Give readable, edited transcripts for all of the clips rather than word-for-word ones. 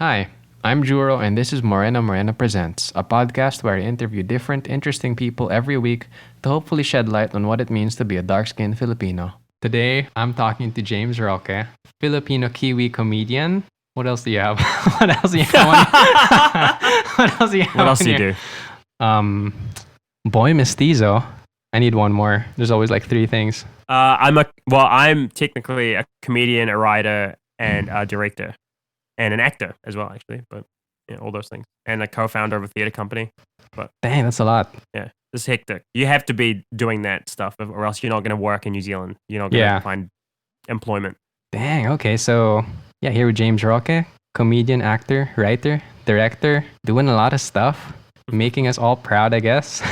Hi, I'm Juro, and this is Moreno Morena Presents, a podcast where I interview different, interesting people every week to hopefully shed light on what it means to be a dark-skinned Filipino. Today, I'm talking to James Roque, Filipino Kiwi comedian. What else do you have? What else do you have? What else do you have? What else do you here? do? Boy Mestizo. I need one more. There's always like three things. I'm technically a comedian, a writer, and a director, and an actor as well, actually. But yeah, all those things, and a co-founder of a theater company. But Dang, that's a lot. yeah, it's hectic. You have to be doing that stuff, or else you're not going to work in New Zealand. You're not going to find employment. Dang, okay, so yeah, here with James Roque, comedian, actor, writer, director, doing a lot of stuff, making us all proud, I guess.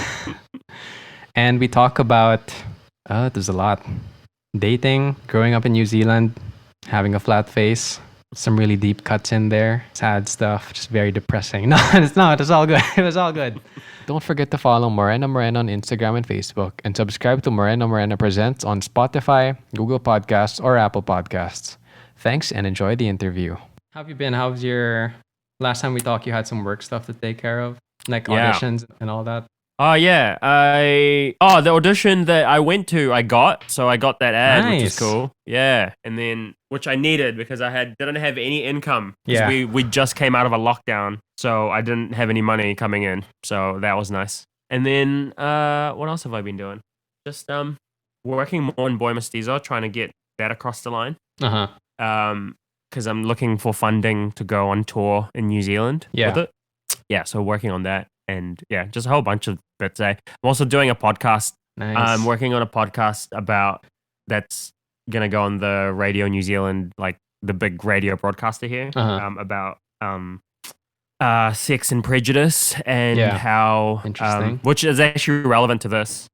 And we talk about, there's a lot. Dating, growing up in New Zealand, having a flat face, some really deep cuts in there, sad stuff, just very depressing. No, it's not, it's all good. It was all good. Don't forget to follow Moreno Morena on Instagram and Facebook, and subscribe to Moreno Morena Presents on Spotify, Google Podcasts, or Apple Podcasts. Thanks and enjoy the interview. How have you been? How's your... Last time we talked, you had some work stuff to take care of, like auditions and all that. Oh yeah, the audition that I went to, I got that ad, which is cool. Yeah, and then which I needed because I didn't have any income. Yeah, we just came out of a lockdown, so I didn't have any money coming in, so that was nice. And then what else have I been doing? Just working more on Boy Mestizo, trying to get that across the line. Because I'm looking for funding to go on tour in New Zealand with it. Yeah, so working on that. And yeah, just a whole bunch of bits. I'm also doing a podcast. Nice. I'm working on a podcast that's going to go on the Radio New Zealand, like the big radio broadcaster here, about sex and prejudice and how, which is actually relevant to this,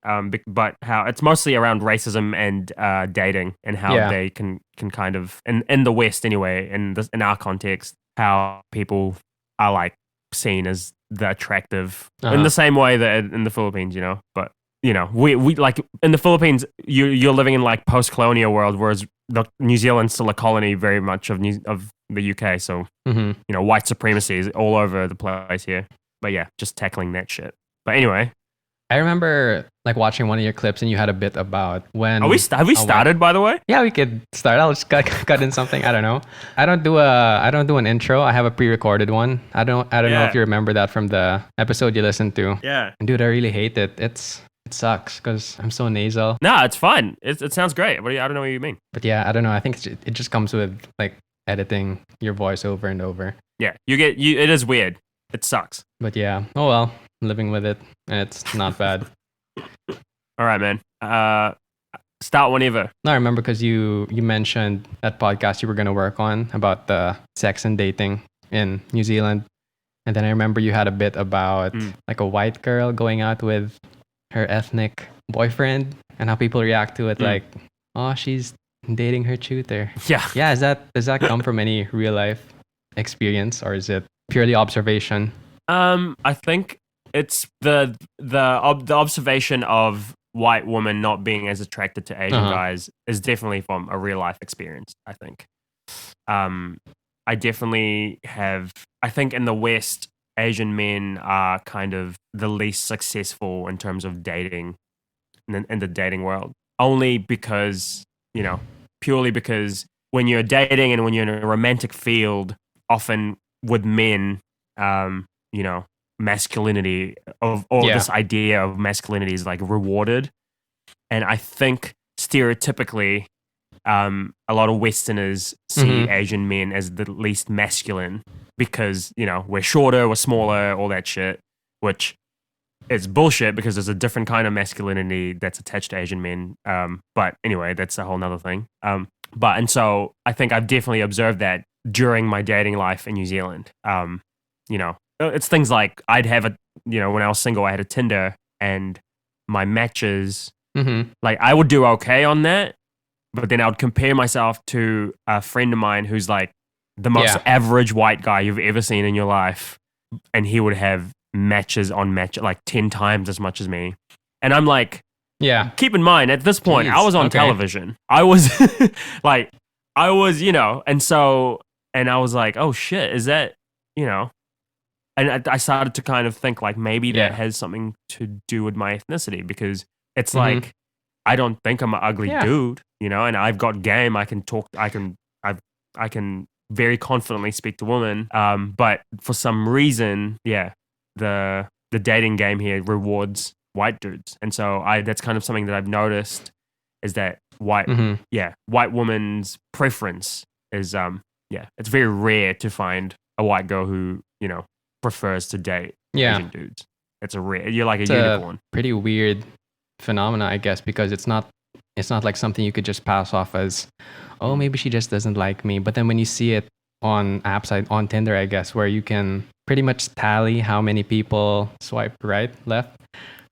but how it's mostly around racism and dating and how they can kind of, in the West anyway, in our context, how people are like seen as the attractive in the same way that in the Philippines, but we like in the Philippines you're living in like post-colonial world, whereas New Zealand's still a colony very much of the UK, so white supremacy is all over the place here. But yeah, just tackling that shit. But anyway, I remember like watching one of your clips and you had a bit about when... Have we started, by the way? Yeah, we could start. I'll just cut in something. I don't know. I don't do an intro. I have a pre-recorded one. I don't know if you remember that from the episode you listened to. Yeah. And dude, I really hate it. It sucks because I'm so nasal. No, it's fun. It sounds great. I don't know what you mean. But yeah, I don't know. I think it just comes with like editing your voice over and over. Yeah, it is weird. It sucks. But yeah, oh well, I'm living with it, and it's not bad. All right, man. Start whenever. No, I remember because you mentioned that podcast you were going to work on about the sex and dating in New Zealand. And then I remember you had a bit about like a white girl going out with her ethnic boyfriend and how people react to it like, oh, she's dating her tutor. Yeah. Yeah, does that come from any real life experience, or is it purely observation? I think it's the observation of white women not being as attracted to Asian guys is definitely from a real life experience, I think. I definitely have... I think in the West, Asian men are kind of the least successful in terms of dating in the dating world. Only because, purely because when you're dating and when you're in a romantic field, often with men, masculinity this idea of masculinity is like rewarded. And I think stereotypically, a lot of Westerners see Asian men as the least masculine because, we're shorter, we're smaller, all that shit, which is bullshit because there's a different kind of masculinity that's attached to Asian men. But anyway, that's a whole nother thing. And so I think I've definitely observed that during my dating life in New Zealand. It's things like I'd have when I was single, I had a Tinder and my matches, like I would do okay on that, but then I would compare myself to a friend of mine who's like the most average white guy you've ever seen in your life. And he would have matches on match, like 10 times as much as me. And I'm like, keep in mind at this point, I was on television. I was like, and I was like, oh shit, is that you know, and I started to kind of think like maybe that Yeah. has something to do with my ethnicity, because it's Mhm. like I don't think I'm an ugly Yeah. dude, you know, and I've got game. I can talk. I can very confidently speak to women. But for some reason, the dating game here rewards white dudes, and so that's kind of something that I've noticed, is that white woman's preference is it's very rare to find a white girl who, you know, prefers to date Yeah. Asian dudes. You're like a It's unicorn. a pretty weird phenomena, I guess, because it's not like something you could just pass off as, oh, maybe she just doesn't like me. But then when you see it on apps on Tinder, I guess, where you can pretty much tally how many people swipe right, left,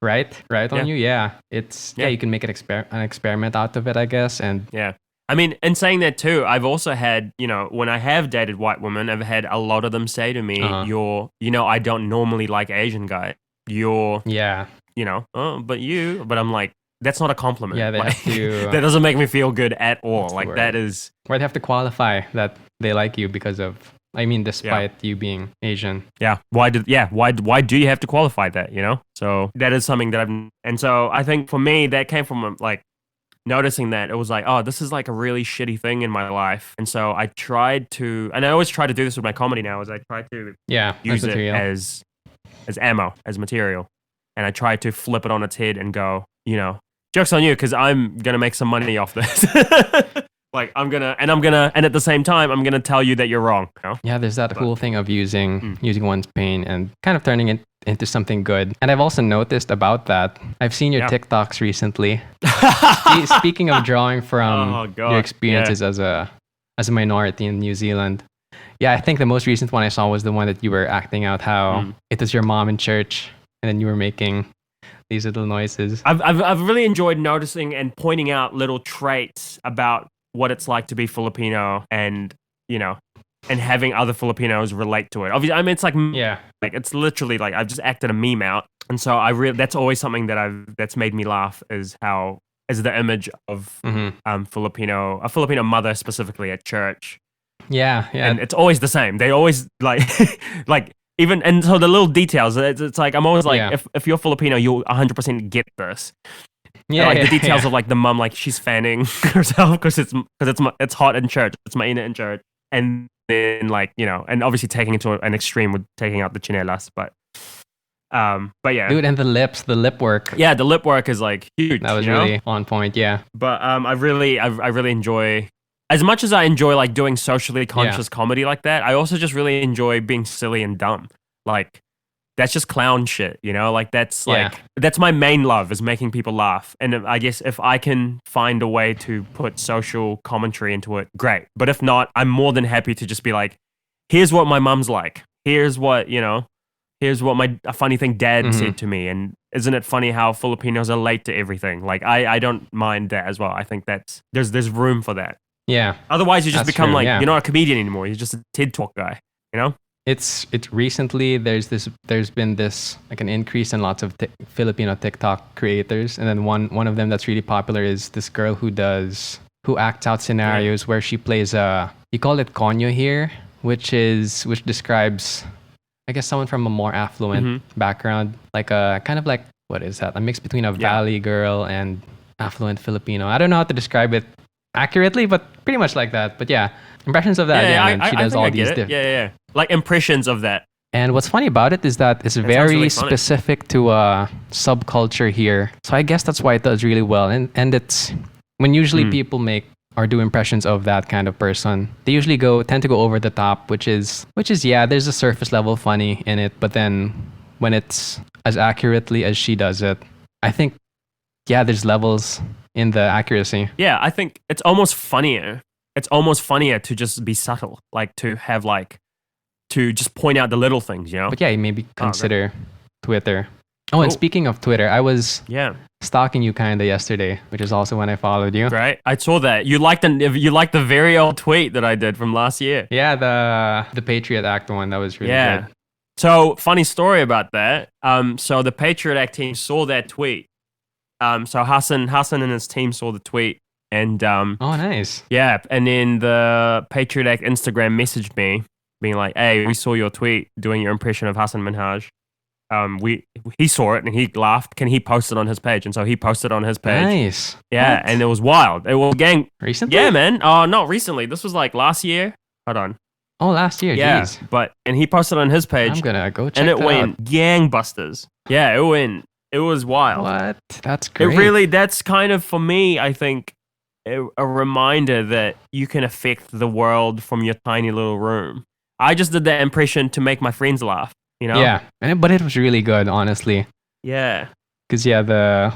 right on you. Yeah, you can make an experiment out of it, I guess. And yeah. I mean, in saying that too, I've also had, you know, when I have dated white women, I've had a lot of them say to me, I don't normally like Asian guys. Yeah. You know, but I'm like, that's not a compliment. Yeah, they like, have to. That doesn't make me feel good at all. Like, that is. Why they have to qualify that they like you because of, despite you being Asian. Yeah. Why do you have to qualify that, you know? So that is something that and so I think for me, that came from like noticing that it was like, oh, this is like a really shitty thing in my life. And so I tried to, and I always try to do this with my comedy now, is I try to use it as ammo, as material. And I try to flip it on its head and go, you know, joke's on you, because I'm going to make some money off this. Like, and at the same time, I'm going to tell you that you're wrong. You know? Yeah, there's that whole thing of using one's pain and kind of turning it into something good. And I've also noticed about that. I've seen your TikToks recently. Speaking of drawing from your experiences as a minority in New Zealand. Yeah, I think the most recent one I saw was the one that you were acting out how it was your mom in church, and then you were making these little noises. I've really enjoyed noticing and pointing out little traits about what it's like to be Filipino, and, you know, and having other Filipinos relate to it. Obviously, I mean, it's like, like, it's literally like I've just acted a meme out, and so that's always something that's made me laugh, is the image of a Filipino mother specifically at church. Yeah, and it's always the same. They always like like. Even, and so the little details, it's like, I'm always like, if you're Filipino, you'll 100% get this. Yeah, like the details of like the mum, like she's fanning herself because it's hot in church. It's maina in church, and then, like, you know, and obviously taking it to an extreme with taking out the chinelas, but yeah, dude, and the lip work. Yeah, the lip work is like huge. That was really on point. Yeah, but I really enjoy. As much as I enjoy like doing socially conscious comedy like that, I also just really enjoy being silly and dumb. Like, that's just clown shit, you know? Like, that's that's my main love, is making people laugh. And I guess if I can find a way to put social commentary into it, great. But if not, I'm more than happy to just be like, here's what my mum's like. Here's what, you know, a funny thing dad said to me. And isn't it funny how Filipinos are late to everything? Like, I don't mind that as well. I think there's room for that. Yeah. Otherwise, you just become true, like, you're not a comedian anymore. You're just a TED Talk guy, you know? It's recently, there's been this, like, an increase in lots of Filipino TikTok creators. And then one of them that's really popular is this girl who acts out scenarios where she plays you call it konyo here, which describes, I guess, someone from a more affluent background. Like a kind of like, what is that? A mix between a valley girl and affluent Filipino. I don't know how to describe it accurately, but pretty much like that. But yeah, impressions of that. She does all these different. Like impressions of that. And what's funny about it is that it's very really specific to a subculture here. So I guess that's why it does really well. And it's when usually people make or do impressions of that kind of person, they usually tend to go over the top, which is there's a surface level funny in it, but then when it's as accurately as she does it, I think there's levels in the accuracy. Yeah, I think it's almost funnier. It's almost funnier to just be subtle, like to just point out the little things, you know? But yeah, maybe consider Twitter. Oh, and speaking of Twitter, I was stalking you kind of yesterday, which is also when I followed you. Right, I saw that. You liked the very old tweet that I did from last year. Yeah, the Patriot Act one. That was really good. So, funny story about that. So the Patriot Act team saw that tweet. So Hassan and his team saw the tweet, and oh, nice. Yeah, and then the Patriot Act Instagram messaged me being like, "Hey, we saw your tweet doing your impression of Hassan Minhaj. He saw it and he laughed. Can he post it on his page?" And so he posted on his page. Nice. Yeah, What? and it was wild. It was gang. Recently? Yeah, man. Oh, not recently. This was like last year. Hold on. Oh, last year. Yeah, Jeez. and he posted on his page. I'm gonna go check and it that went out. gangbusters. Yeah, it went. It was wild. What? That's great. It really. That's kind of for me. I think a reminder that you can affect the world from your tiny little room. I just did that impression to make my friends laugh. You know? Yeah, but it was really good, honestly. Yeah. Because the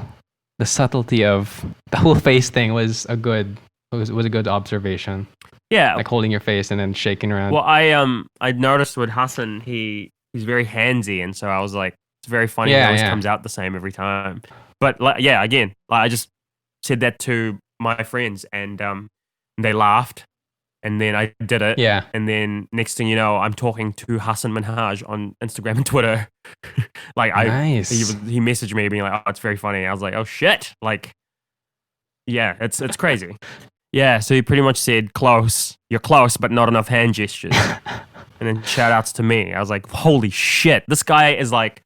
subtlety of the whole face thing was a good observation. Yeah. Like holding your face and then shaking around. Well, I noticed with Hassan, he's very handsy, and so I was like, it's very funny. He always comes out the same every time. But again, I just said that to my friends, and they laughed. And then I did it. Yeah. And then next thing you know, I'm talking to Hassan Minhaj on Instagram and Twitter. Nice. He messaged me being like, "Oh, it's very funny." I was like, "Oh shit!" Like, yeah, it's crazy. Yeah. So he pretty much said, "Close. You're close, but not enough hand gestures." And then shout outs to me. I was like, "Holy shit! This guy is like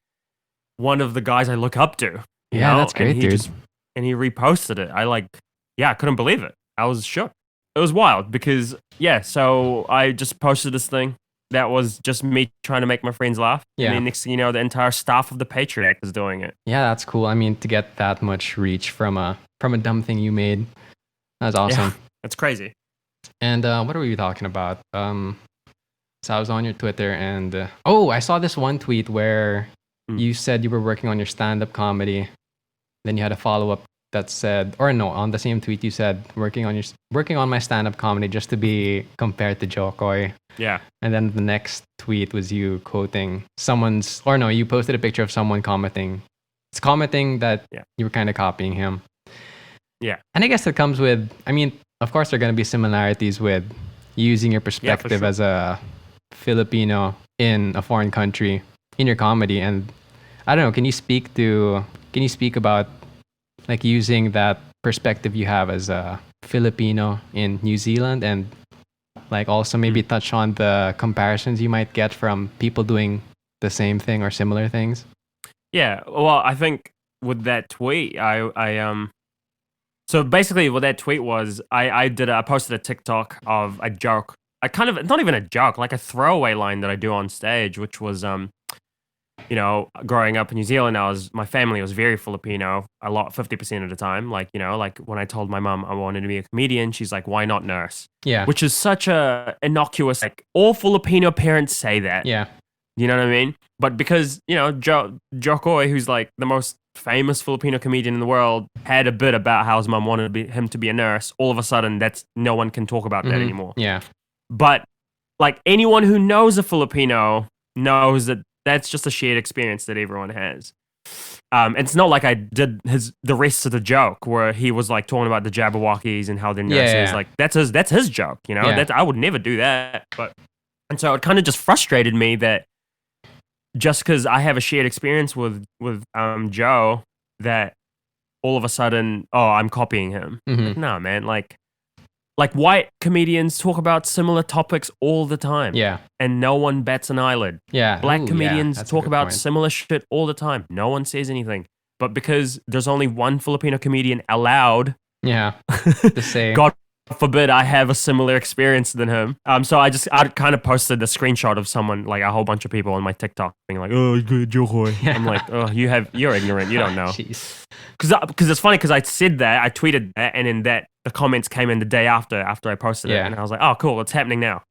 one of the guys I look up to." Yeah, that's great, dude. And he reposted it. I couldn't believe it. I was shook. It was wild because, so I just posted this thing that was just me trying to make my friends laugh. Yeah. And then next thing you know, the entire staff of the Patriot is doing it. Yeah, that's cool. I mean, to get that much reach from a dumb thing you made, that's awesome. Yeah, that's crazy. And what are we talking about? So I was on your Twitter and, I saw this one tweet where you said you were working on your stand-up comedy. Then you had a follow-up that said, on the same tweet you said, working on my stand-up comedy just to be compared to Jokoy. Yeah. And then the next tweet was you quoting you posted a picture of someone commenting. It's commenting that you were kind of copying him. Yeah. And I guess it comes with, I mean, of course there are going to be similarities with using your perspective as a Filipino in a foreign country in your comedy. And I don't know, can you speak about like using that perspective you have as a Filipino in New Zealand, and like also maybe touch on the comparisons you might get from people doing the same thing or similar things? Yeah, well, I think with that tweet, so basically what that tweet was, I posted a TikTok of a joke, not even a joke, like a throwaway line that I do on stage, which was growing up in New Zealand, my family was very Filipino, 50% of the time. Like when I told my mom I wanted to be a comedian, she's like, "Why not nurse?" Yeah. Which is such a innocuous, like all Filipino parents say that. Yeah. You know what I mean? But because, Jokoy, who's like the most famous Filipino comedian in the world, had a bit about how his mom wanted him to be a nurse, all of a sudden no one can talk about that anymore. Yeah. But like anyone who knows a Filipino knows that that's just a shared experience that everyone has. It's not like I did the rest of the joke where he was like talking about the Jabberwockies and how they're nurses. Yeah. Like that's his joke, That I would never do that. And so it kind of just frustrated me that just because I have a shared experience with Joe, that all of a sudden, I'm copying him. Mm-hmm. Like, no, man, like white comedians talk about similar topics all the time. Yeah. And no one bats an eyelid. Yeah. Black comedians talk about point. similar shit all the time. No one says anything. But because there's only one Filipino comedian allowed, to say, God forbid I have a similar experience than him. So I kind of posted a screenshot of someone, like a whole bunch of people on my TikTok being like, "Oh, good Jokoy." Yeah. I'm like, "Oh, you're ignorant. You don't know." Because it's funny because I said that, I tweeted that, and then the comments came in the day after I posted it, and I was like, "Oh, cool, it's happening now."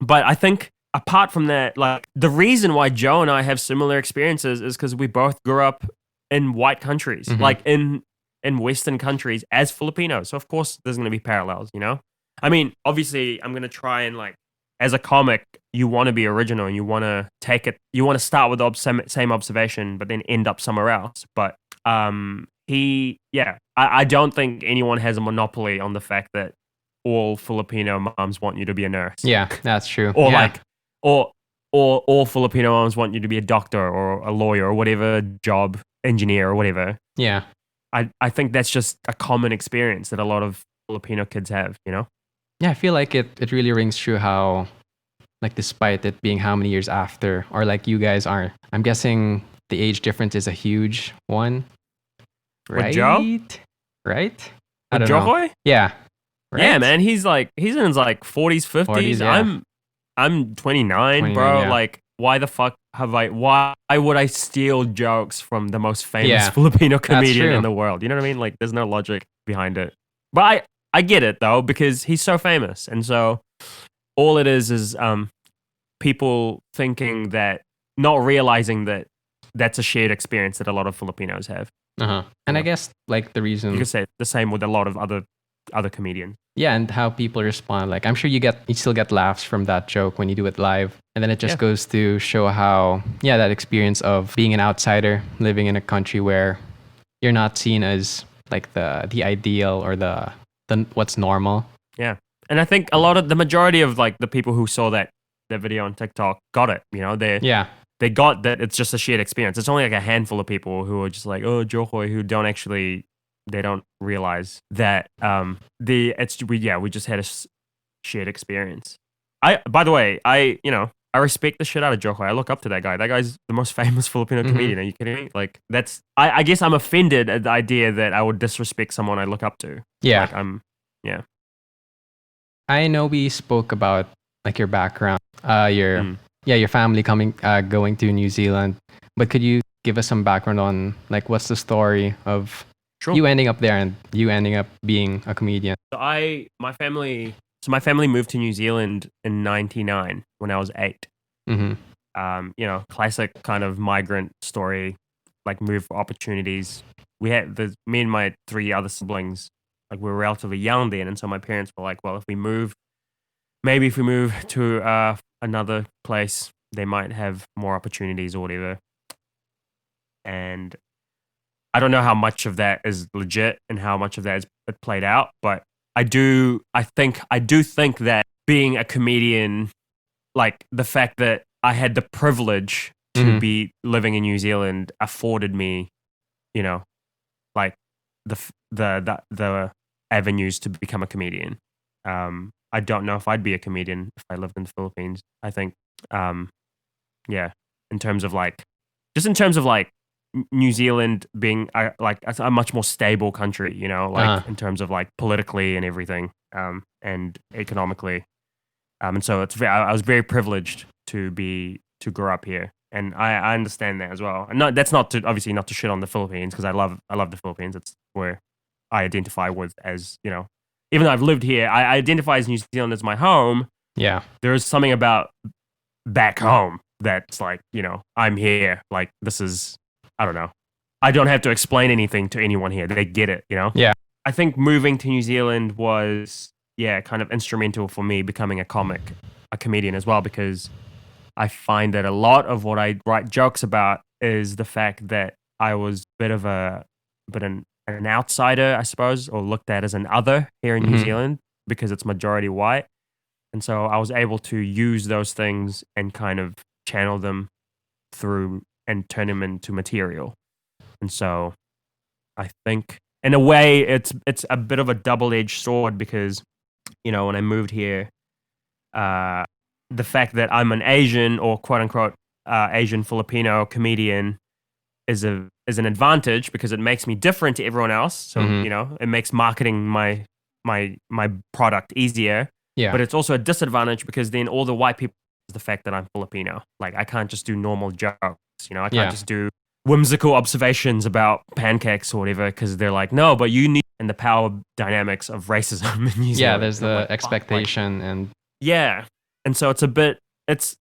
But I think apart from that, like the reason why Joe and I have similar experiences is because we both grew up in white countries, like in Western countries as Filipinos. So of course there's going to be parallels, I mean, obviously I'm going to try and like, as a comic, you want to be original and you want to start with the same observation, but then end up somewhere else. But I don't think anyone has a monopoly on the fact that all Filipino moms want you to be a nurse. Yeah, that's true. Or all Filipino moms want you to be a doctor or a lawyer or whatever job, engineer or whatever. Yeah. I think that's just a common experience that a lot of Filipino kids have, Yeah, I feel like it really rings true how like despite it being how many years after, or like you guys are. I'm guessing the age difference is a huge one, right? With Joe? Right? I With don't Joe know. Hoy? Yeah. Right? Yeah, man. He's in his like 40s, 50s. yeah. I'm 29, bro. yeah. Like, why the fuck why would I steal jokes from the most famous Yeah, Filipino comedian true. in the world? You know what I mean? Like, there's no logic behind it. But I get it though, because he's so famous. And so all it is people thinking that, not realizing that that's a shared experience that a lot of Filipinos have. And Yeah. I guess like the reason You could say the same with a lot of other comedians. Yeah, and how people respond. Like I'm sure you still get laughs from that joke when you do it live. And then it just goes to show how that experience of being an outsider, living in a country where you're not seen as like the ideal or the what's normal. Yeah. And I think the majority of like the people who saw that video on TikTok got it. You know, they got that it's just a shared experience. It's only like a handful of people who are just like, oh, Johoy, who they don't realize that we just had a shared experience. By the way, I respect the shit out of Johoy. I look up to that guy. That guy's the most famous Filipino comedian. Are you kidding me? Like I guess I'm offended at the idea that I would disrespect someone I look up to. Yeah. Like, I know we spoke about like your background, your family going to New Zealand, but could you give us some background on like what's the story of you ending up there and you ending up being a comedian? So my family moved to New Zealand in '99 when I was 8. Classic kind of migrant story, like move for opportunities. We had me and my 3 other siblings, like we were relatively young then, and so my parents were like, well, if we move to another place, they might have more opportunities or whatever. And I don't know how much of that is legit and how much of that is played out, but I do think that being a comedian, like the fact that I had the privilege to be living in New Zealand, afforded me, like the avenues to become a comedian. I don't know if I'd be a comedian if I lived in the Philippines. I think, in terms of like New Zealand being a much more stable country, in terms of like politically and everything, and economically, and so I was very privileged to grow up here, and I understand that as well. And that's obviously not to shit on the Philippines, because I love the Philippines. It's where I identify with as even though I've lived here, I identify as New Zealand as my home. Yeah, there is something about back home that's like I'm here. Like this is. I don't know. I don't have to explain anything to anyone here. They get it, Yeah. I think moving to New Zealand was, kind of instrumental for me becoming a comedian as well, because I find that a lot of what I write jokes about is the fact that I was an outsider, I suppose, or looked at as an other here in New Zealand because it's majority white. And so I was able to use those things and kind of channel them through and turn them into material. And so I think in a way it's a bit of a double-edged sword, because when I moved here, the fact that I'm an Asian or quote unquote Asian Filipino comedian is an advantage, because it makes me different to everyone else. So it makes marketing my product easier. Yeah. But it's also a disadvantage, because then all the white people is the fact that I'm Filipino. Like I can't just do normal jokes. I can't just do whimsical observations about pancakes or whatever, because they're like, no, but you need, and the power dynamics of racism in New Zealand. Yeah, there's the expectation and and so it's a bit, it's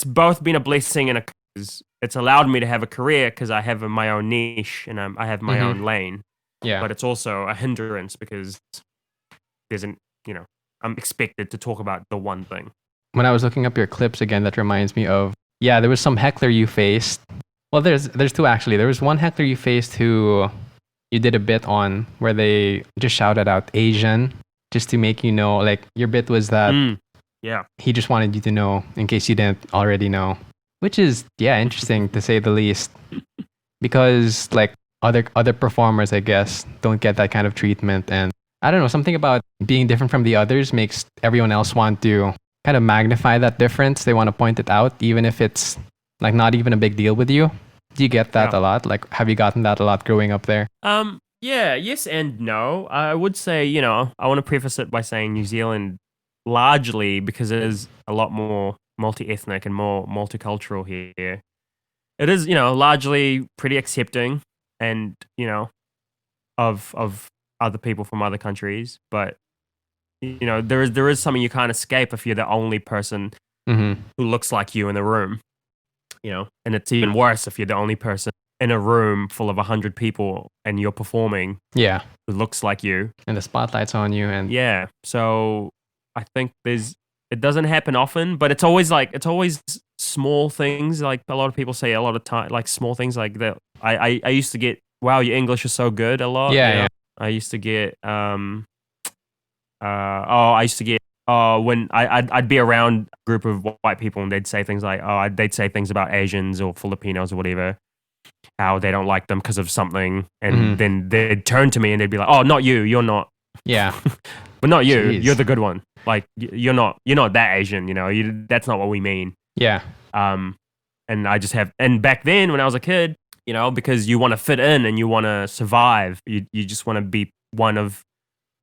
both been a blessing and a curse. It's allowed me to have a career because I have my own niche and I have my own lane. Yeah, but it's also a hindrance because I'm expected to talk about the one thing. When I was looking up your clips again, that reminds me of there was some heckler you faced. Well, there's 2 actually. There was one heckler you faced who you did a bit on where they just shouted out Asian just to make you know. Like your bit was that he just wanted you to know in case you didn't already know, which is interesting to say the least, because like other performers, I guess, don't get that kind of treatment, and I don't know, something about being different from the others makes everyone else want to kind of magnify that difference. They want to point it out, even if it's like not even a big deal with you. Do you get that a lot? Like, have you gotten that a lot growing up there? Yeah, yes and no. I would say, I want to preface it by saying New Zealand, largely because it is a lot more multi-ethnic and more multicultural here. It is, largely pretty accepting and, of other people from other countries, but there is something you can't escape if you're the only person who looks like you in the room, and it's even worse if you're the only person in a room full of 100 people and you're performing who looks like you. And the spotlight's on you. And yeah. So I think it doesn't happen often, but it's always small things. Like a lot of people say a lot of time, like small things like that. I used to get, wow, your English is so good a lot. Yeah. I used to get, when I'd be around a group of white people and they'd say things like, they'd say things about Asians or Filipinos or whatever, how they don't like them because of something. And then they'd turn to me and they'd be like, oh, not you, you're not. Yeah. But not you, you're the good one. Like, you're not that Asian, that's not what we mean. Yeah. And and back then when I was a kid, because you want to fit in and you want to survive, you just want to be one of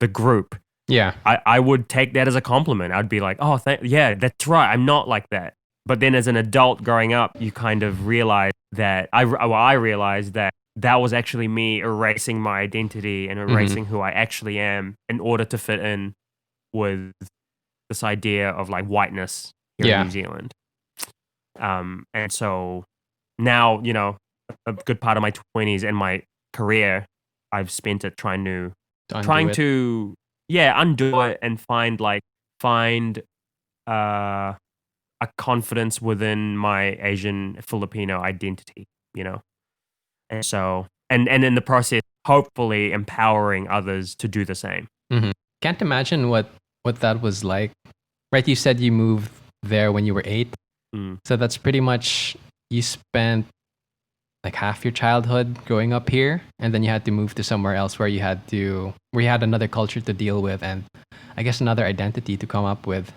the group. Yeah. I would take that as a compliment. I'd be like, oh, yeah, that's right. I'm not like that. But then as an adult growing up, you kind of realize that I realized that was actually me erasing my identity and erasing who I actually am in order to fit in with this idea of like whiteness here in New Zealand. And so now, a good part of my 20s and my career, I've spent it trying to undo it and find a confidence within my Asian Filipino identity, and so and in the process, hopefully empowering others to do the same. Can't imagine what that was like. Right, you said you moved there when you were 8, so that's pretty much you spent like half your childhood growing up here, and then you had to move to somewhere else where you had another culture to deal with, and I guess another identity to come up with.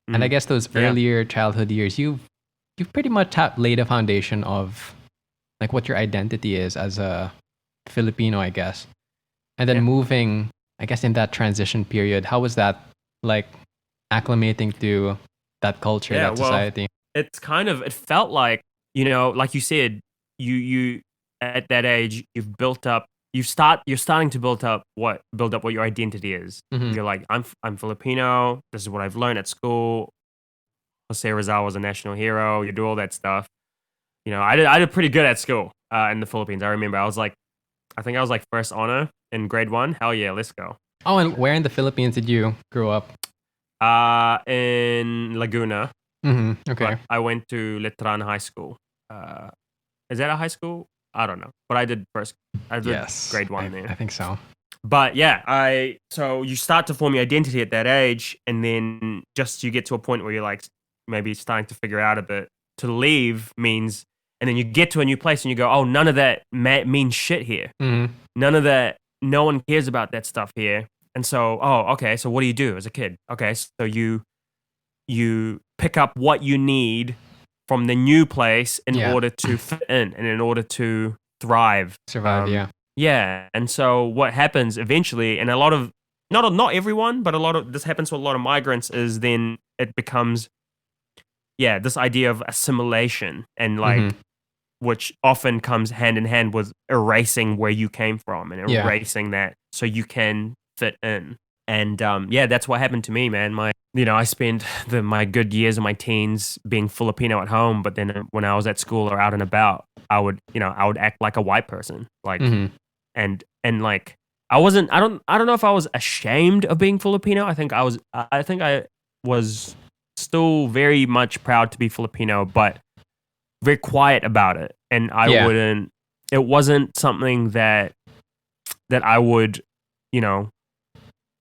And I guess those earlier childhood years, you've pretty much laid a foundation of like what your identity is as a Filipino, I guess. And then moving, I guess, in that transition period, how was that like acclimating to that culture, that society? It felt like, like you said, you at that age, you're starting to build up what your identity is. You're like, I'm Filipino. This is what I've learned at school. Jose Rizal was a national hero. You do all that stuff. I did pretty good at school in the Philippines. I remember I think I was like first honor in grade 1. Hell yeah, let's go. Oh, and where in the Philippines did you grow up? In Laguna. Okay. I went to Letran High School. Is that a high school? I don't know. But I did grade 1 there. I think so. But yeah, so you start to form your identity at that age, and then just you get to a point where you're like maybe starting to figure out a bit. To leave means, and then you get to a new place and you go, oh, none of that means shit here. None of that, no one cares about that stuff here. And so, okay, so what do you do as a kid? Okay, so you pick up what you need from the new place in order to fit in and in order to thrive. Survive, Yeah, and so what happens eventually, and a lot of, not everyone, but this happens to a lot of migrants, is then it becomes, this idea of assimilation and like, which often comes hand in hand with erasing where you came from and erasing that so you can fit in. And that's what happened to me, man. I spent my good years of my teens being Filipino at home, but then when I was at school or out and about, I would act like a white person, like, and like I don't know if I was ashamed of being Filipino. I think I was still very much proud to be Filipino, but very quiet about it. And it wasn't something that I would,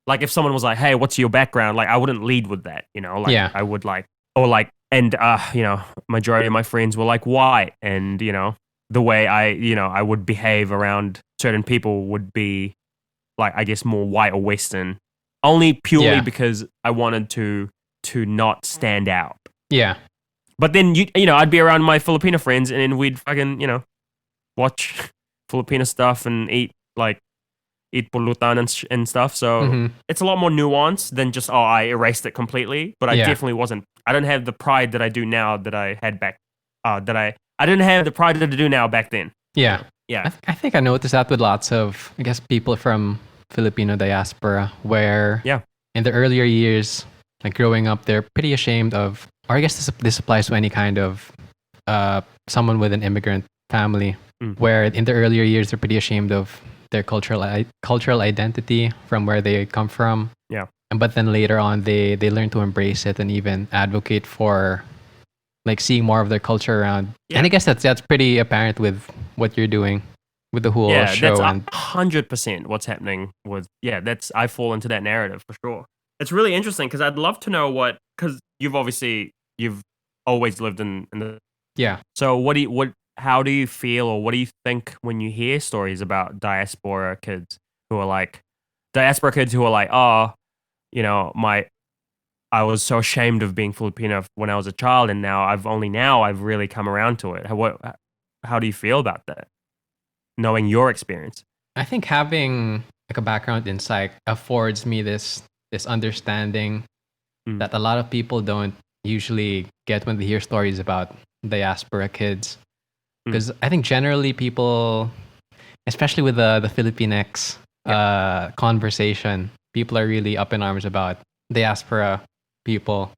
like if someone was like, hey, what's your background? Like I wouldn't lead with that, I would like, or like, and, majority of my friends were like white, and, the way I would behave around certain people would be like, I guess more white or Western, only purely because I wanted to to not stand out. Yeah. But then I'd be around my Filipino friends and then we'd fucking watch Filipino stuff and eat pulutan and stuff. So it's a lot more nuanced than just I erased it completely. But I definitely wasn't. I don't have the pride that I do now that I had back. I didn't have the pride that I do now back then. Yeah. Yeah. I think I noticed that with lots of, I guess, people from Filipino diaspora, where in the earlier years, like growing up, they're pretty ashamed of, or I guess this applies to any kind of someone with an immigrant family, where in the earlier years, they're pretty ashamed of their cultural identity from where they come from. Yeah. But then later on, they learn to embrace it and even advocate for like seeing more of their culture around. Yeah. And I guess that's pretty apparent with what you're doing with the whole show. That's 100% what's happening with, I fall into that narrative for sure. It's really interesting because I'd love to know because you've always lived in the. Yeah. So how do you feel, or what do you think when you hear stories about diaspora kids who are like, I was so ashamed of being Filipino when I was a child, and now I've really come around to it. How do you feel about that, knowing your experience? I think having like a background in psych affords me this understanding that a lot of people don't usually get when they hear stories about diaspora kids. Because I think generally people, especially with the Filipinx conversation, people are really up in arms about diaspora people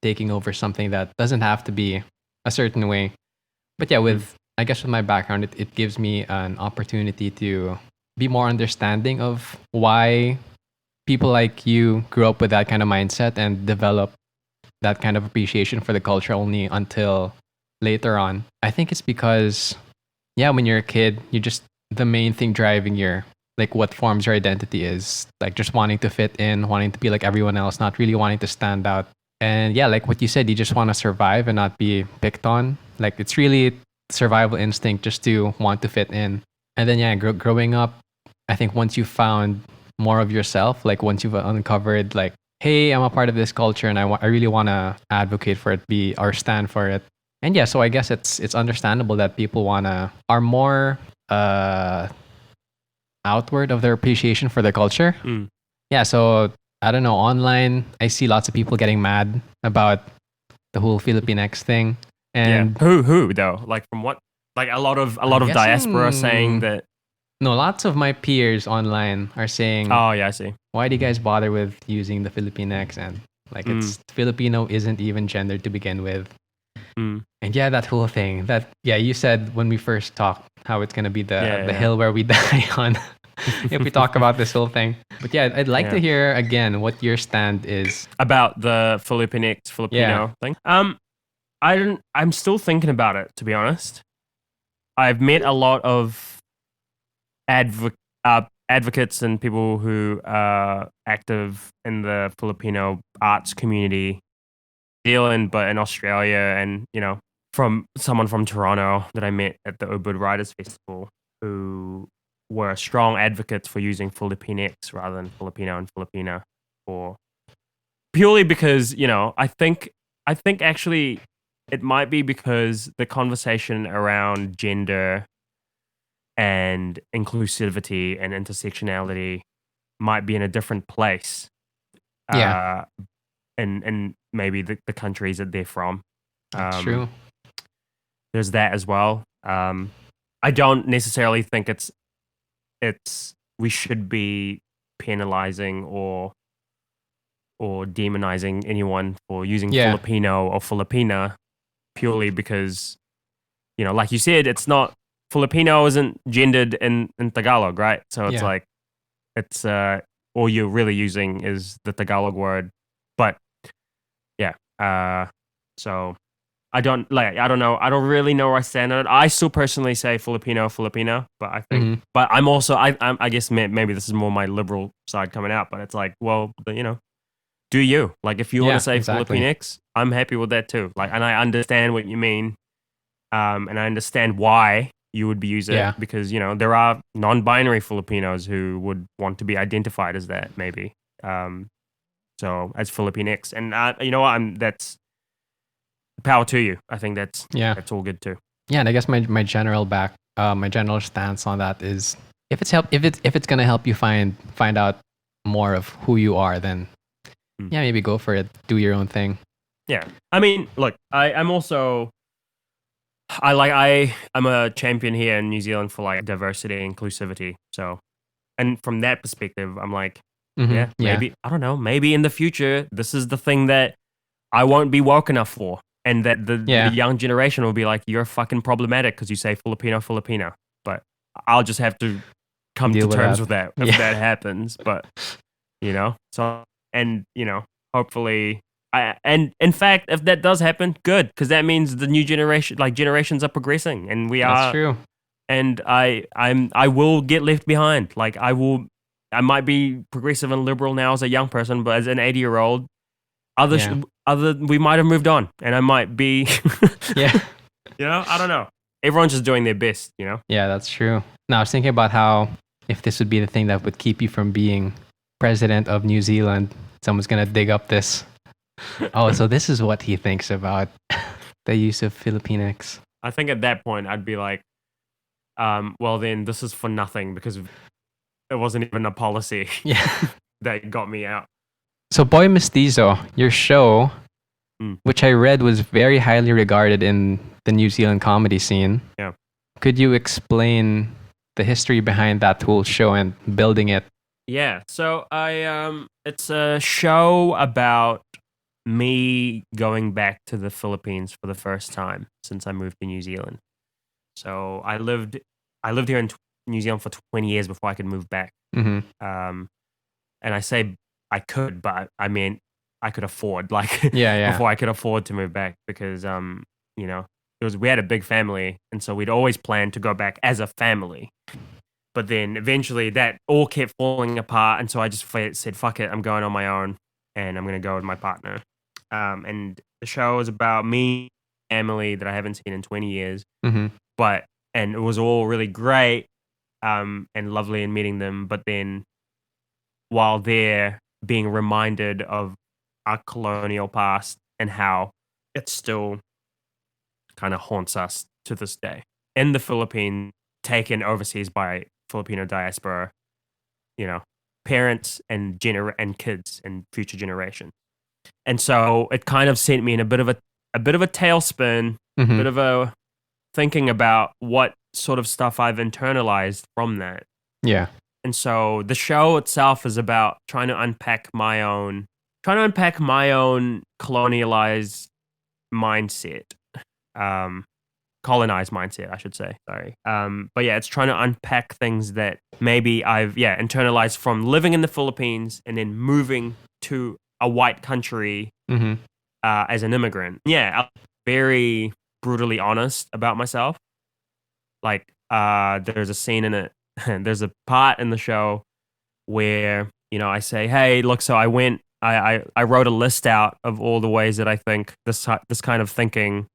taking over something that doesn't have to be a certain way. But I guess with my background, it gives me an opportunity to be more understanding of why people like you grew up with that kind of mindset and develop that kind of appreciation for the culture only until later on. I think it's because, when you're a kid, the main thing driving your, like what forms your identity is like just wanting to fit in, wanting to be like everyone else, not really wanting to stand out. And like what you said, you just want to survive and not be picked on. Like it's really survival instinct just to want to fit in. And then growing up, I think once you found more of yourself, like once you've uncovered like, hey, I'm a part of this culture and I really want to advocate for it, or stand for it. And so I guess it's understandable that people are more outward of their appreciation for the culture. Yeah, so I don't know, online I see lots of people getting mad about the whole Filipinx thing. And who though? Like from what? Like a lot of diaspora saying that. No, lots of my peers online are saying, oh yeah, I see. Why do you guys bother with using the Filipinx? And like it's Filipino isn't even gendered to begin with. And that whole thing that you said when we first talked how it's gonna be the hill where we die on if we talk about this whole thing. But I'd like to hear again what your stand is about the Filipino thing. I'm still thinking about it, to be honest. I've met a lot of advocates and people who are active in the Filipino arts community, Zealand, but in Australia, and from someone from Toronto that I met at the Ubud Writers Festival, who were strong advocates for using Filipinx rather than Filipino and Filipina, purely because I think actually it might be because the conversation around gender and inclusivity and intersectionality might be in a different place. And maybe the countries that they're from. That's true. There's that as well. I don't necessarily think we should be penalizing or demonizing anyone for using Filipino or Filipina purely because, like you said, it's not, Filipino isn't gendered in Tagalog, right? So it's like, it's all you're really using is the Tagalog word. But so I don't know. I don't really know where I stand on it. I still personally say Filipino, but I think, but I'm also, I guess maybe this is more my liberal side coming out, but it's like, well, do you? Like, if you want to say Filipinx, I'm happy with that too. Like, and I understand what you mean. And I understand why you would be using it because, there are non-binary Filipinos who would want to be identified as that maybe. So as Filipinx, and you know what, that's power to you. I think that's all good too. Yeah, and I guess my general stance on that is if it's gonna help you find out more of who you are, then maybe go for it. Do your own thing. Yeah, I mean, look, I'm also I'm a champion here in New Zealand for like diversity and inclusivity. So, and from that perspective, I'm like, maybe I don't know, maybe in the future this is the thing that I won't be woke enough for. And that the young generation will be like, you're fucking problematic because you say Filipino. But I'll just have to come to terms with that if that happens. But, so, and, hopefully, and in fact, if that does happen, good. Because that means the new generation, like generations are progressing. And we are. That's true. And I will get left behind. Like I might be progressive and liberal now as a young person, but as an 80-year-old, we might have moved on, and I might be, I don't know. Everyone's just doing their best, Yeah, that's true. Now, I was thinking about how if this would be the thing that would keep you from being president of New Zealand, someone's going to dig up this. Oh, so this is what he thinks about the use of Filipinx. I think at that point, I'd be like, well, then this is for nothing because it wasn't even a policy that got me out. So Boy Mestizo, your show, which I read was very highly regarded in the New Zealand comedy scene. Yeah. Could you explain the history behind that whole show and building it? Yeah. So it's a show about me going back to the Philippines for the first time since I moved to New Zealand. So I lived here in New Zealand for 20 years before I could move back. Mm-hmm. And I say I could, but I mean I could afford before I could afford to move back because we had a big family, and so we'd always planned to go back as a family. But then eventually that all kept falling apart, and so I just said, "Fuck it, I'm going on my own, and I'm going to go with my partner." And the show is about me, family that I haven't seen in 20 years, and it was all really great, and lovely in meeting them. But then while there, being reminded of our colonial past and how it still kind of haunts us to this day. In the Philippines, taken overseas by Filipino diaspora, parents and kids and future generations. And so it kind of sent me in a bit of a tailspin, a bit of a thinking about what sort of stuff I've internalized from that. Yeah. And so the show itself is about trying to unpack my own colonialized mindset, colonized mindset, I should say. Sorry. But yeah, it's trying to unpack things that maybe I've internalized from living in the Philippines and then moving to a white country as an immigrant. Yeah, I'm very brutally honest about myself. Like, there's a scene in it. There's a part in the show where, I say, hey, look, so I wrote a list out of all the ways that I think this kind of thinking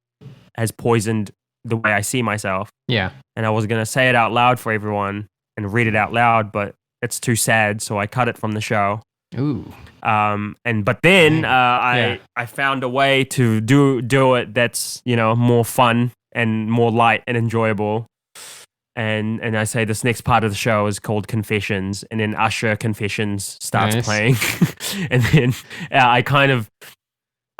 has poisoned the way I see myself. Yeah. And I was going to say it out loud for everyone and read it out loud, but it's too sad, so I cut it from the show. Ooh. But then I found a way to do it that's, more fun and more light and enjoyable. And I say this next part of the show is called Confessions, and then Usher Confessions starts playing. And then I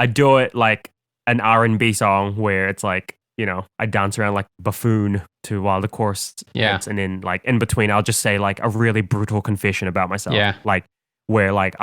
do it like an R&B song where it's like, I dance around like buffoon while the chorus hits, and then like in between I'll just say like a really brutal confession about myself. Yeah. Like where like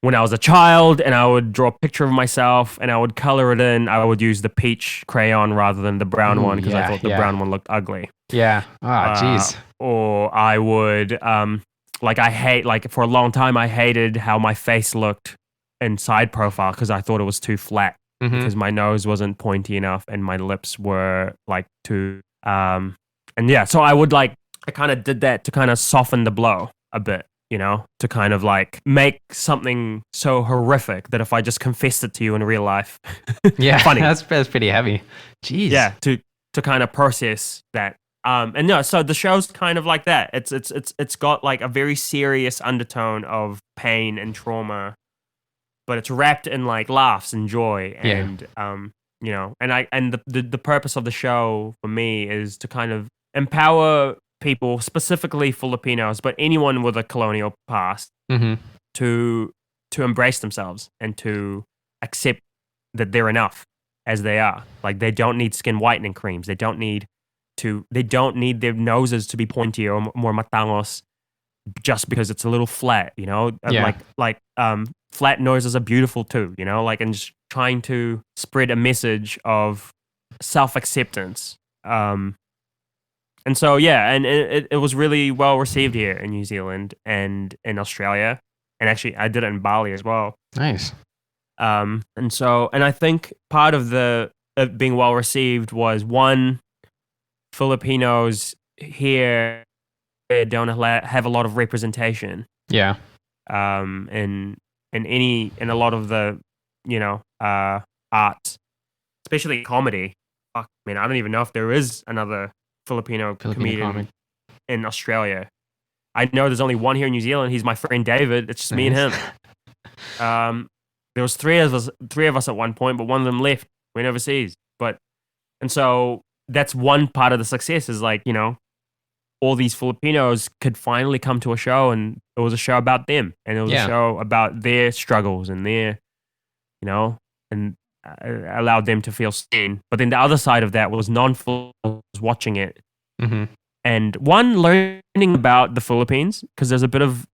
when I was a child and I would draw a picture of myself and I would color it in, I would use the peach crayon rather than the brown one because I thought the brown one looked ugly. Yeah. Jeez. Or I would, for a long time, I hated how my face looked in side profile because I thought it was too flat because my nose wasn't pointy enough and my lips were like too, so I kind of did that to kind of soften the blow a bit. To kind of like make something so horrific that if I just confessed it to you in real life, funny. That's pretty heavy. Jeez. Yeah, to kind of process that. So the show's kind of like that. It's got like a very serious undertone of pain and trauma, but it's wrapped in like laughs and joy, and you know, and the purpose of the show for me is to kind of empower people, specifically Filipinos, but anyone with a colonial past, to embrace themselves and to accept that they're enough as they are. Like, they don't need skin whitening creams. They don't need their noses to be pointy or more matangos just because it's a little flat, you know? Flat noses are beautiful too, you know? Like, and just trying to spread a message of self-acceptance. And so, yeah, and it was really well received here in New Zealand and in Australia. And actually, I did it in Bali as well. Nice. And I think part of the being well received was, one, Filipinos here don't have a lot of representation. Yeah. In a lot of the, you know, arts, especially comedy. Fuck, man, I don't even know if there is another Filipino comedian comic in Australia. I know there's only one here in New Zealand. He's my friend David. It's just me and him. There was three of us at one point, but one of them left, went overseas. And so that's one part of the success, is like, you know, all these Filipinos could finally come to a show, and it was a show about them, and it was a show about their struggles and their, you know, and allowed them to feel seen. But then the other side of that was non-Filipinos watching it. And one, learning about the Philippines, because there's a bit of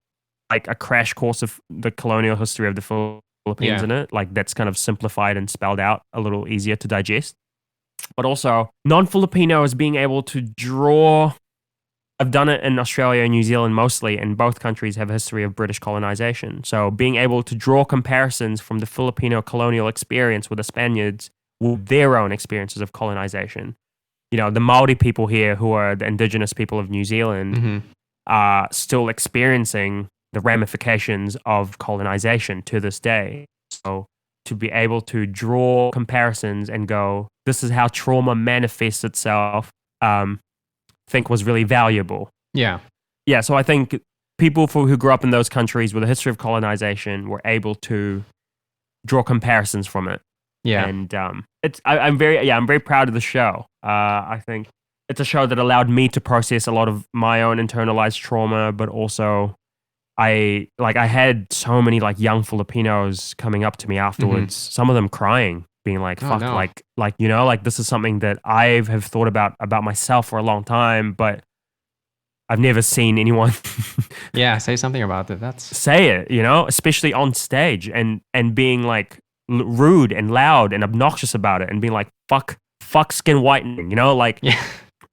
like a crash course of the colonial history of the Philippines in it. Like, that's kind of simplified and spelled out a little easier to digest. But also, non-Filipinos being able to draw. I've done it in Australia and New Zealand mostly, and both countries have a history of British colonization. So being able to draw comparisons from the Filipino colonial experience with the Spaniards with their own experiences of colonization. You know, the Maori people here, who are the indigenous people of New Zealand, are still experiencing the ramifications of colonization to this day. So to be able to draw comparisons and go, this is how trauma manifests itself, think was really valuable. Yeah. So I think people who grew up in those countries with a history of colonization were able to draw comparisons from it. Yeah. And I'm very proud of the show. I think it's a show that allowed me to process a lot of my own internalized trauma, but also I had so many like young Filipinos coming up to me afterwards, some of them crying, being like, fuck, like, you know, like, this is something that I have thought about myself for a long time, but I've never seen anyone say something about it. Say it, you know, especially on stage, and being like rude and loud and obnoxious about it, and being like, fuck skin whitening, you know, like,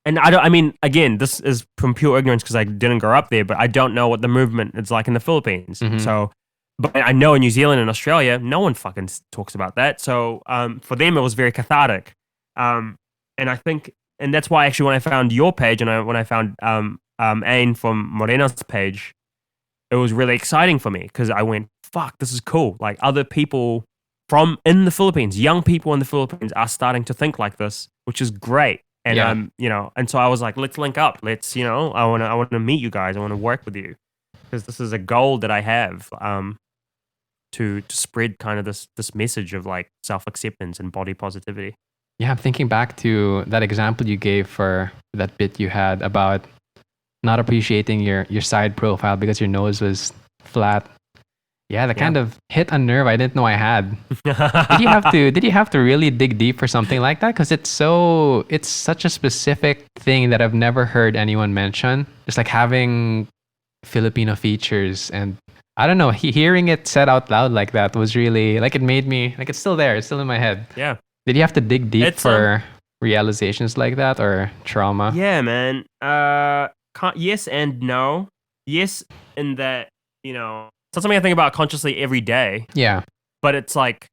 and I mean, again, this is from pure ignorance because I didn't grow up there, but I don't know what the movement is like in the Philippines. So, but I know in New Zealand and Australia, no one fucking talks about that. So, for them, it was very cathartic. And I think, and that's why actually when I found your page and when I found Ain from Morena's page, it was really exciting for me because I went, fuck, this is cool. Like, other people from in the Philippines, young people in the Philippines are starting to think like this, which is great. And you know, and so I was like, let's link up. Let's, you know, I want to meet you guys. I want to work with you because this is a goal that I have to spread kind of this message of like self-acceptance and body positivity. Yeah, I'm thinking back to that example you gave for that bit you had about not appreciating your side profile because your nose was flat. Yeah, that kind of hit a nerve I didn't know I had. Did you have to really dig deep for something like that? Because it's such a specific thing that I've never heard anyone mention. Just like having Filipino features, and I don't know, hearing it said out loud like that was really like, it made me like, it's still there, it's still in my head. Yeah. Did you have to dig deep for realizations like that or trauma? Yeah, man. Yes and no. Yes, in that, you know, it's not something I think about consciously every day. Yeah. But it's like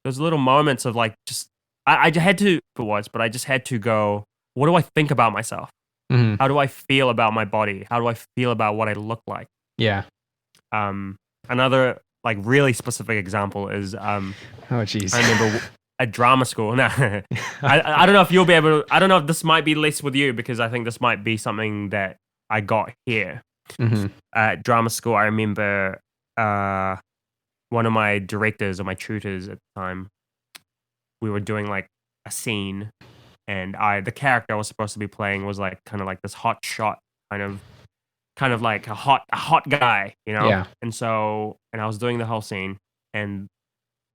those little moments of like, just I had to, but I just had to go, what do I think about myself? How do I feel about my body? How do I feel about what I look like? Yeah. Another like really specific example is oh jeez. I remember at drama school. Now, I don't know if you'll be able to, I don't know if this might be less with you because I think this might be something that I got here. At drama school, I remember one of my directors or my tutors at the time, we were doing like a scene, and the character I was supposed to be playing was like kind of like this hot shot kind of like a hot guy, you know? Yeah. And I was doing the whole scene, and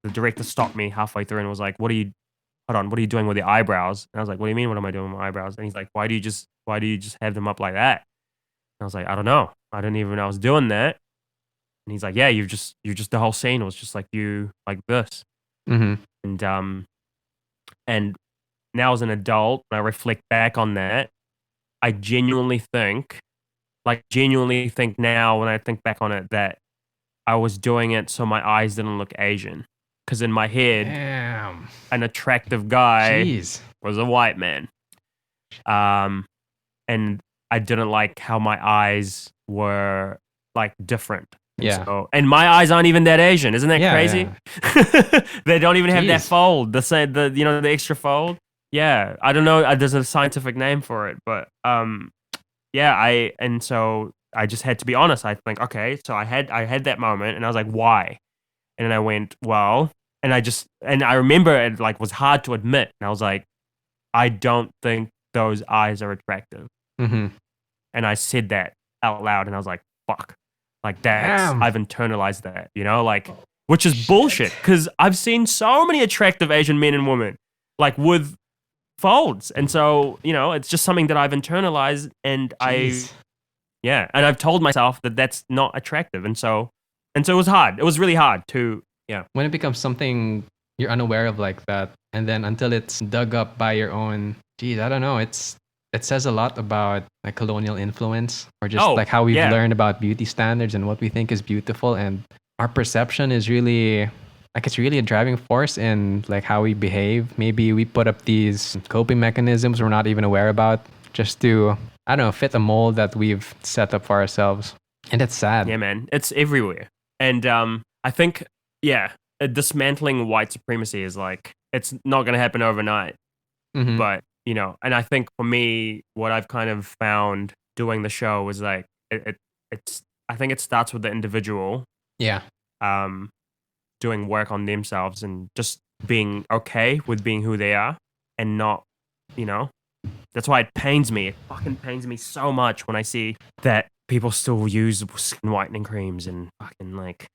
the director stopped me halfway through and was like, what are you doing with your eyebrows? And I was like, what do you mean, what am I doing with my eyebrows? And he's like, why do you just have them up like that? And I was like, I don't know. I didn't even know I was doing that. And he's like, yeah, you just the whole scene was just like you like this. Mm-hmm. And now as an adult, when I reflect back on that, I genuinely think now when I think back on it that I was doing it so my eyes didn't look Asian. Because in my head, Damn. an attractive guy Jeez. was a white man. And I didn't like how my eyes were like different. And my eyes aren't even that Asian. Isn't that crazy? Yeah. They don't even have that fold. The extra fold. Yeah. I don't know. There's a scientific name for it, but so I just had to be honest. I think, okay, so I had that moment and I was like, why? And then I went, well, and I remember it like was hard to admit. And I was like, I don't think those eyes are attractive. Mm-hmm. And I said that out loud and I was like, fuck. Like I've internalized that, you know, like, which is bullshit because I've seen so many attractive Asian men and women like with folds. And so, you know, it's just something that I've internalized and and I've told myself that that's not attractive. And so it was hard. It was really hard to, when it becomes something you're unaware of like that, and then until it's dug up by your own, I don't know, it says a lot about like colonial influence or just like how we've learned about beauty standards and what we think is beautiful. And our perception is really like, it's really a driving force in like how we behave. Maybe we put up these coping mechanisms we're not even aware about just to, I don't know, fit a mold that we've set up for ourselves. And it's sad. Yeah, man. It's everywhere. And I think, dismantling white supremacy is like, it's not going to happen overnight. Mm-hmm. But, you know, and I think for me, what I've kind of found doing the show is like, I think it starts with the individual. Yeah. Doing work on themselves and just being okay with being who they are and not, you know, that's why it pains me. It fucking pains me so much when I see that people still use skin whitening creams and fucking like,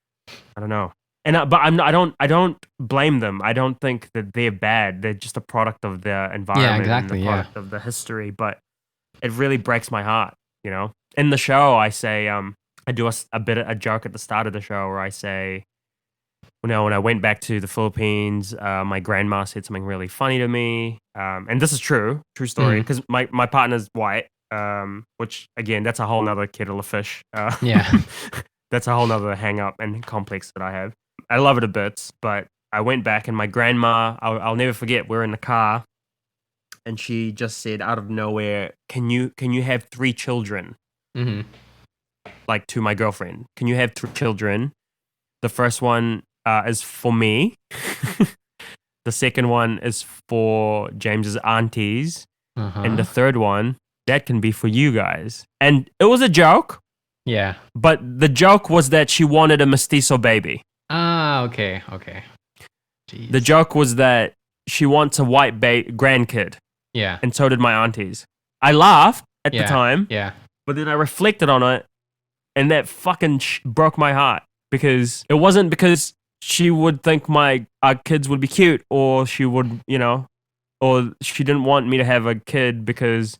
I don't know. And I don't blame them. I don't think that they're bad. They're just a product of the environment. Yeah, exactly. And the product of the history. But it really breaks my heart, you know. In the show, I say, I do a joke at the start of the show where I say, you know, when I went back to the Philippines, my grandma said something really funny to me, and this is true story, because my partner's white, which again, that's a whole nother kettle of fish. That's a whole nother hang up and complex that I have. I love it a bit, but I went back and my grandma, I'll never forget, we're in the car and she just said out of nowhere, can you have 3 children? Mm-hmm. Like to my girlfriend, can you have 3 children? The first one is for me. The second one is for James's aunties. And the third one, that can be for you guys. And it was a joke. Yeah. But the joke was that she wanted a mestizo baby. Ah, okay. Jeez. The joke was that she wants a white grandkid. Yeah. And so did my aunties. I laughed at the time. Yeah. But then I reflected on it, and that fucking broke my heart. Because it wasn't because she would think our kids would be cute, or she would, you know, or she didn't want me to have a kid because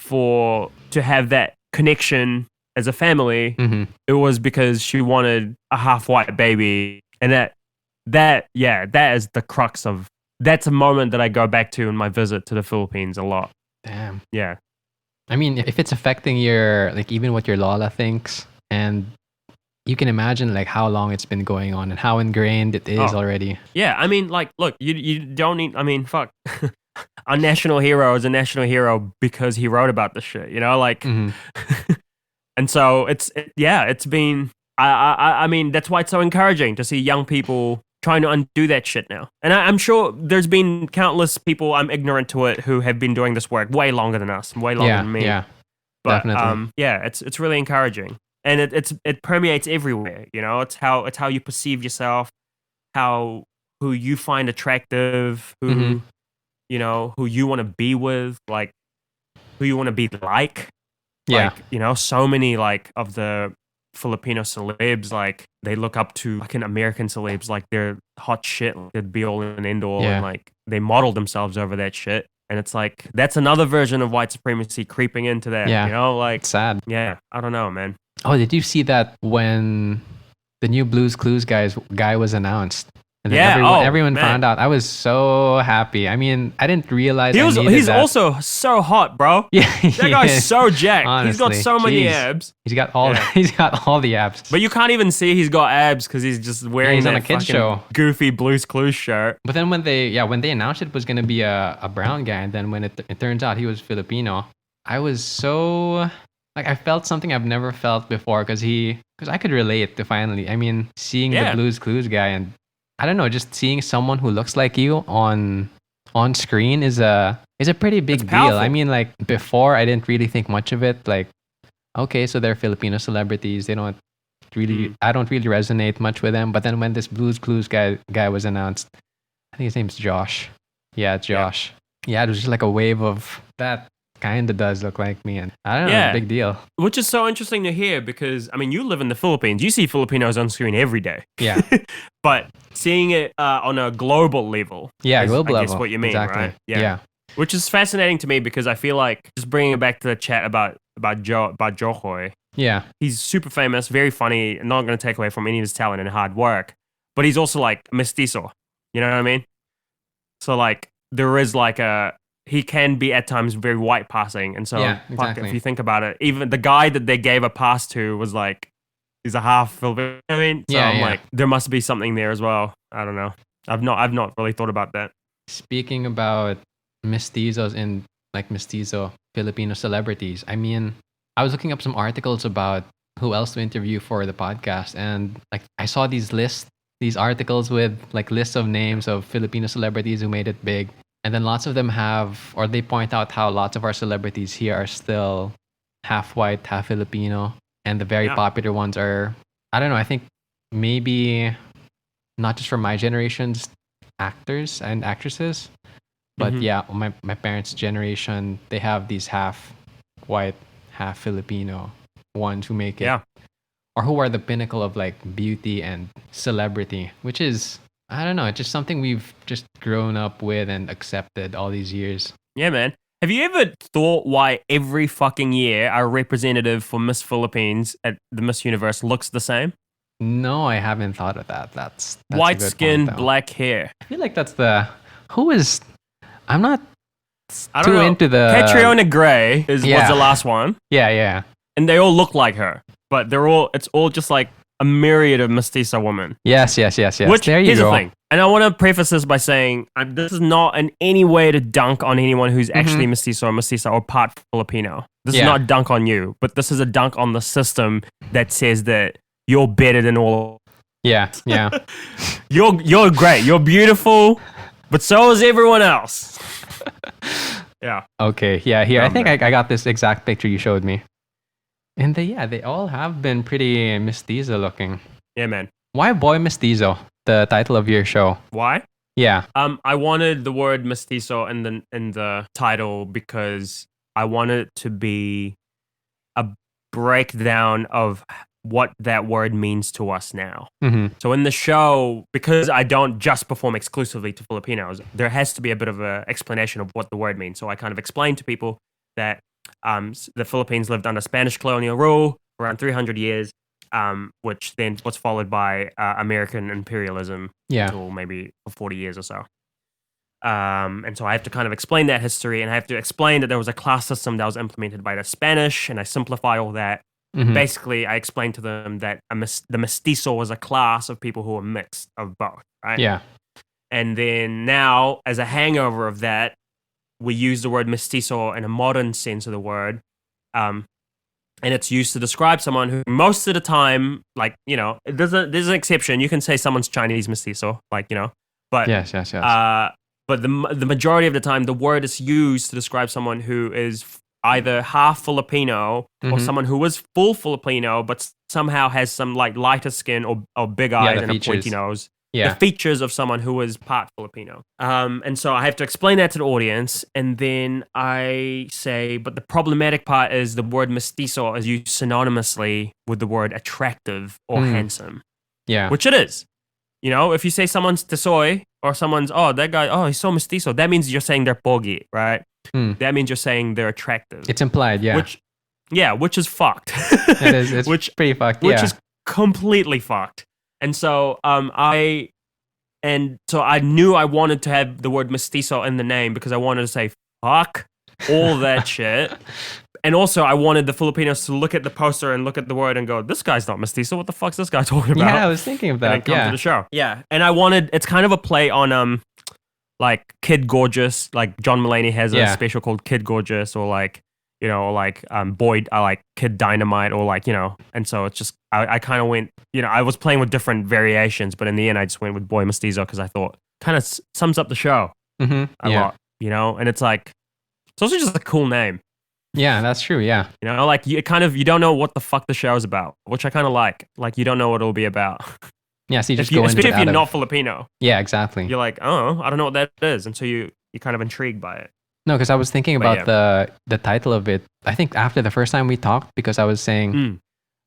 to have that connection as a family, it was because she wanted a half-white baby. And that is the crux of, that's a moment that I go back to in my visit to the Philippines a lot. Damn. Yeah. I mean, if it's affecting even what your Lola thinks, and you can imagine like how long it's been going on and how ingrained it is already. Yeah, I mean, like, look, you don't need, I mean, fuck. Our national hero is a national hero because he wrote about this shit, you know, like, and so it's been, I mean, that's why it's so encouraging to see young people trying to undo that shit now. And I'm sure there's been countless people, I'm ignorant to it, who have been doing this work way longer than us, way longer than me. Yeah, but, definitely. it's really encouraging. and it permeates everywhere. You know, it's how you perceive yourself, who you find attractive, who you know, who you want to be with, like who you want to be like. Yeah. Like, you know, so many like of the Filipino celebs, like they look up to fucking American celebs, like they're hot shit, like, they'd be all and end all, and like they model themselves over that shit. And it's like that's another version of white supremacy creeping into that. Yeah. You know, like It's sad. Yeah, I don't know, man. Oh, did you see that when the new Blue's Clues guy was announced? And then everyone found out. I was so happy. I mean, I didn't realize he's also so hot, bro. Yeah, that guy's so jacked. Honestly, he's got so many abs. He's got all the abs. But you can't even see he's got abs because he's just wearing he's that on a kid's show goofy Blue's Clues shirt. But then when they announced it was gonna be a brown guy, and then when it turns out he was Filipino, I was so like I felt something I've never felt before because I could relate to finally. I mean, seeing the Blue's Clues guy, and I don't know, just seeing someone who looks like you on screen is a pretty big deal. I mean, like before I didn't really think much of it. Like, okay, so they're Filipino celebrities. They don't really I don't really resonate much with them. But then when this Blue's Clues guy was announced, I think his name's Josh. Yeah, Josh. Yeah, it was just like a wave of that. Kind of does look like me, and I don't know, big deal. Which is so interesting to hear because I mean, you live in the Philippines, you see Filipinos on screen every day. Yeah, but seeing it on a global level, global level. I guess what you mean, exactly. Right? Yeah, which is fascinating to me because I feel like just bringing it back to the chat about Jokoy. Yeah, he's super famous, very funny. Not going to take away from any of his talent and hard work, but he's also like mestizo. You know what I mean? So like there is like he can be at times very white passing. And so if you think about it, even the guy that they gave a pass to was like, he's a half Filipino. I mean, so I'm like, there must be something there as well. I don't know. I've not really thought about that. Speaking about mestizos and like mestizo Filipino celebrities, I mean, I was looking up some articles about who else to interview for the podcast. And like, I saw these articles with like lists of names of Filipino celebrities who made it big. And then lots of them they point out how lots of our celebrities here are still half white, half Filipino. And the very popular ones are, I don't know, I think maybe not just from my generation's actors and actresses, but my parents' generation, they have these half white, half Filipino ones who make it. Or who are the pinnacle of like beauty and celebrity, which is, I don't know, it's just something we've just grown up with and accepted all these years. Yeah, man. Have you ever thought why every fucking year our representative for Miss Philippines at the Miss Universe looks the same? No, I haven't thought of that. That's white skin, black hair. I feel like that's I'm not too into the... Catriona Gray was the last one. Yeah. And they all look like her, but it's all just like a myriad of mestizo women. Yes. Which, here's the thing. And I want to preface this by saying this is not in any way to dunk on anyone who's actually mestizo or part Filipino. This is not a dunk on you, but this is a dunk on the system that says that you're better than all. Yeah. You're great. You're beautiful, but so is everyone else. Yeah. Okay. Yeah. Here, I think I got this exact picture you showed me. And they all have been pretty mestizo looking. Yeah, man. Why Boy Mestizo, the title of your show? Why? Yeah. I wanted the word mestizo in the title because I wanted it to be a breakdown of what that word means to us now. Mm-hmm. So in the show, because I don't just perform exclusively to Filipinos, there has to be a bit of an explanation of what the word means. So I kind of explain to people that the Philippines lived under Spanish colonial rule for around 300 years, which then was followed by American imperialism until maybe 40 years or so. And so I have to kind of explain that history, and I have to explain that there was a class system that was implemented by the Spanish, and I simplify all that. Mm-hmm. Basically, I explained to them that the mestizo was a class of people who were mixed of both, right? Yeah. And then now, as a hangover of that, we use the word mestizo in a modern sense of the word. And it's used to describe someone who most of the time, like, you know, there's an exception. You can say someone's Chinese mestizo, like, you know, but yes. But the majority of the time, the word is used to describe someone who is either half Filipino or someone who was full Filipino, but somehow has some like lighter skin or big eyes and a pointy nose. Yeah. The features of someone who was part Filipino. And so I have to explain that to the audience. And then I say, but the problematic part is the word mestizo is used synonymously with the word attractive or handsome. Yeah. Which it is. You know, if you say someone's tesoy or someone's, oh, that guy, oh, he's so mestizo, that means you're saying they're pogi, right? That means you're saying they're attractive. It's implied, yeah. Which is fucked. It is. It's pretty fucked, Which is completely fucked. And so I knew I wanted to have the word mestizo in the name because I wanted to say fuck all that shit. And also I wanted the Filipinos to look at the poster and look at the word and go, this guy's not mestizo. What the fuck's this guy talking about? Yeah, I was thinking of that. And then come to the show. Yeah. And I wanted, it's kind of a play on like Kid Gorgeous. Like John Mulaney has a special called Kid Gorgeous, or like, you know, like Boy, I like Kid Dynamite, or like, you know, and so it's just, I kind of went, you know, I was playing with different variations, but in the end I just went with Boy Mestizo because I thought kind of sums up the show a lot, you know, and it's like, it's also just a cool name. Yeah, that's true, yeah. You know, like you don't know what the fuck the show's about, which I kind of like. Like you don't know what it'll be about. Yeah, so you just go into it especially if you're not Filipino. Yeah, exactly. You're like, oh, I don't know what that is, and so you're kind of intrigued by it. No, because I was thinking about the title of it. I think after the first time we talked, because I was saying,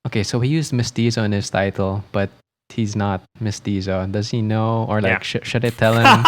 okay, so he used mestizo in his title, but he's not mestizo. Does he know? Or like, should I tell him?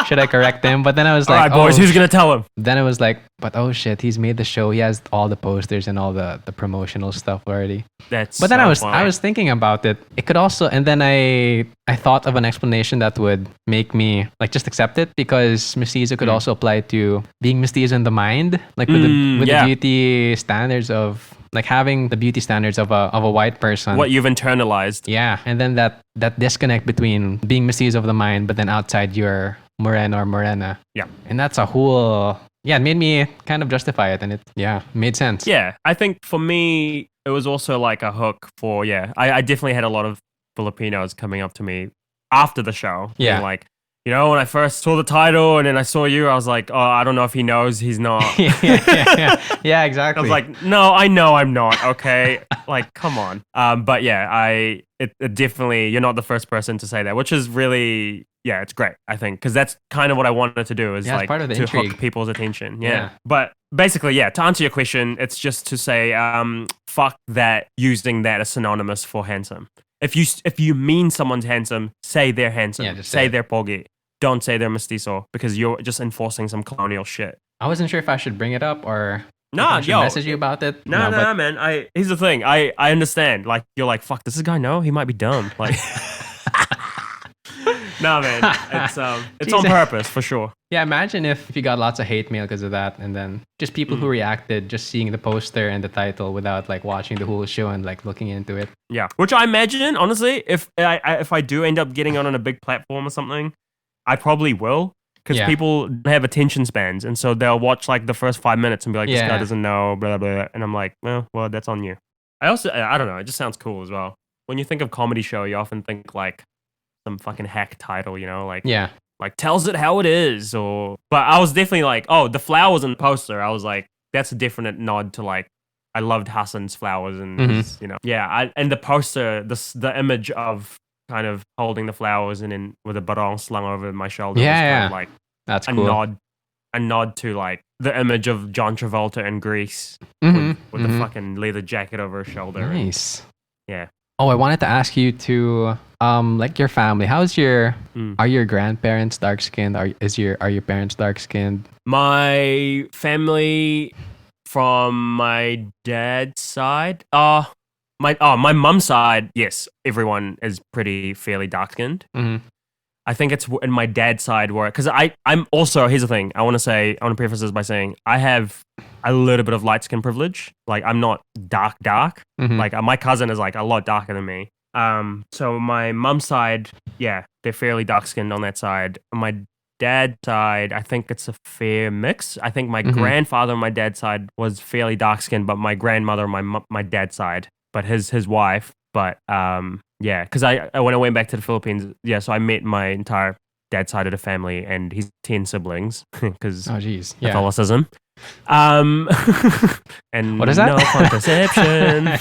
Should I correct him? But then I was like, all right, boys, who's gonna tell him? Then it was like, but oh shit, he's made the show. He has all the posters and all the promotional stuff already. But then I was thinking about it. It could also, and then I thought of an explanation that would make me like just accept it, because mestizo could also apply to being mestizo in the mind, like with the beauty standards of, like having the beauty standards of a white person. What you've internalized. Yeah. And then that disconnect between being mestizo of the mind, but then outside you're Moreno or Morena. Yeah. And that's a whole, it made me kind of justify it, and it, made sense. Yeah. I think for me, it was also like a hook for, I definitely had a lot of Filipinos coming up to me after the show. Yeah. Being like, you know, when I first saw the title and then I saw you, I was like, oh, I don't know if he knows he's not. Yeah, exactly. I was like, no, I know I'm not, okay? Like, come on. But it definitely, you're not the first person to say that, which is really, it's great, I think, because that's kind of what I wanted to do, is like part of the to intrigue. hook people's attention. Yeah. But basically, to answer your question, it's just to say, fuck that, using that as synonymous for handsome. If you mean someone's handsome, say they're handsome. Yeah, just say they're pogi. Don't say they're mestizo, because you're just enforcing some colonial shit. I wasn't sure if I should bring it up or message you about it. No, man. Here's the thing. I understand. Like, you're like, fuck, does this guy know? He might be dumb. Like, nah, man. It's on purpose for sure. Yeah, imagine if you got lots of hate mail because of that, and then just people who reacted just seeing the poster and the title without like watching the whole show and like looking into it. Yeah, which I imagine, honestly, if I do end up getting on a big platform or something, I probably will, because people have attention spans, and so they'll watch like the first 5 minutes and be like, this guy doesn't know, blah, blah, blah. And I'm like, well, that's on you. I don't know, it just sounds cool as well. When you think of comedy show, you often think like some fucking hack title, you know, like tells it how it is, or. But I was definitely like, oh, the flowers in the poster. I was like, that's a definite nod to like, I loved Hassan's flowers, and his, you know, and the poster, the image of kind of holding the flowers and then with a barong slung over my shoulder was kind of like that's cool. A nod to like the image of John Travolta in Grease with the fucking leather jacket over his shoulder. Nice. Yeah. Oh, I wanted to ask you to like your family. How's are your grandparents dark skinned? Are your parents dark skinned? My family from my dad's side, my mum's side, yes, everyone is pretty fairly dark skinned. I think it's in my dad's side where, because I'm also, here's the thing, I want to preface this by saying I have a little bit of light skin privilege. Like, I'm not dark. Like, my cousin is like a lot darker than me. So my mum's side, they're fairly dark skinned on that side. On my dad's side, I think it's a fair mix. I think my grandfather on my dad's side was fairly dark skinned, but my grandmother on my dad's side, but his wife, but because I when I went back to the Philippines, so I met my entire dad's side of the family and his 10 siblings because Catholicism. Um, and What is that? no contraception.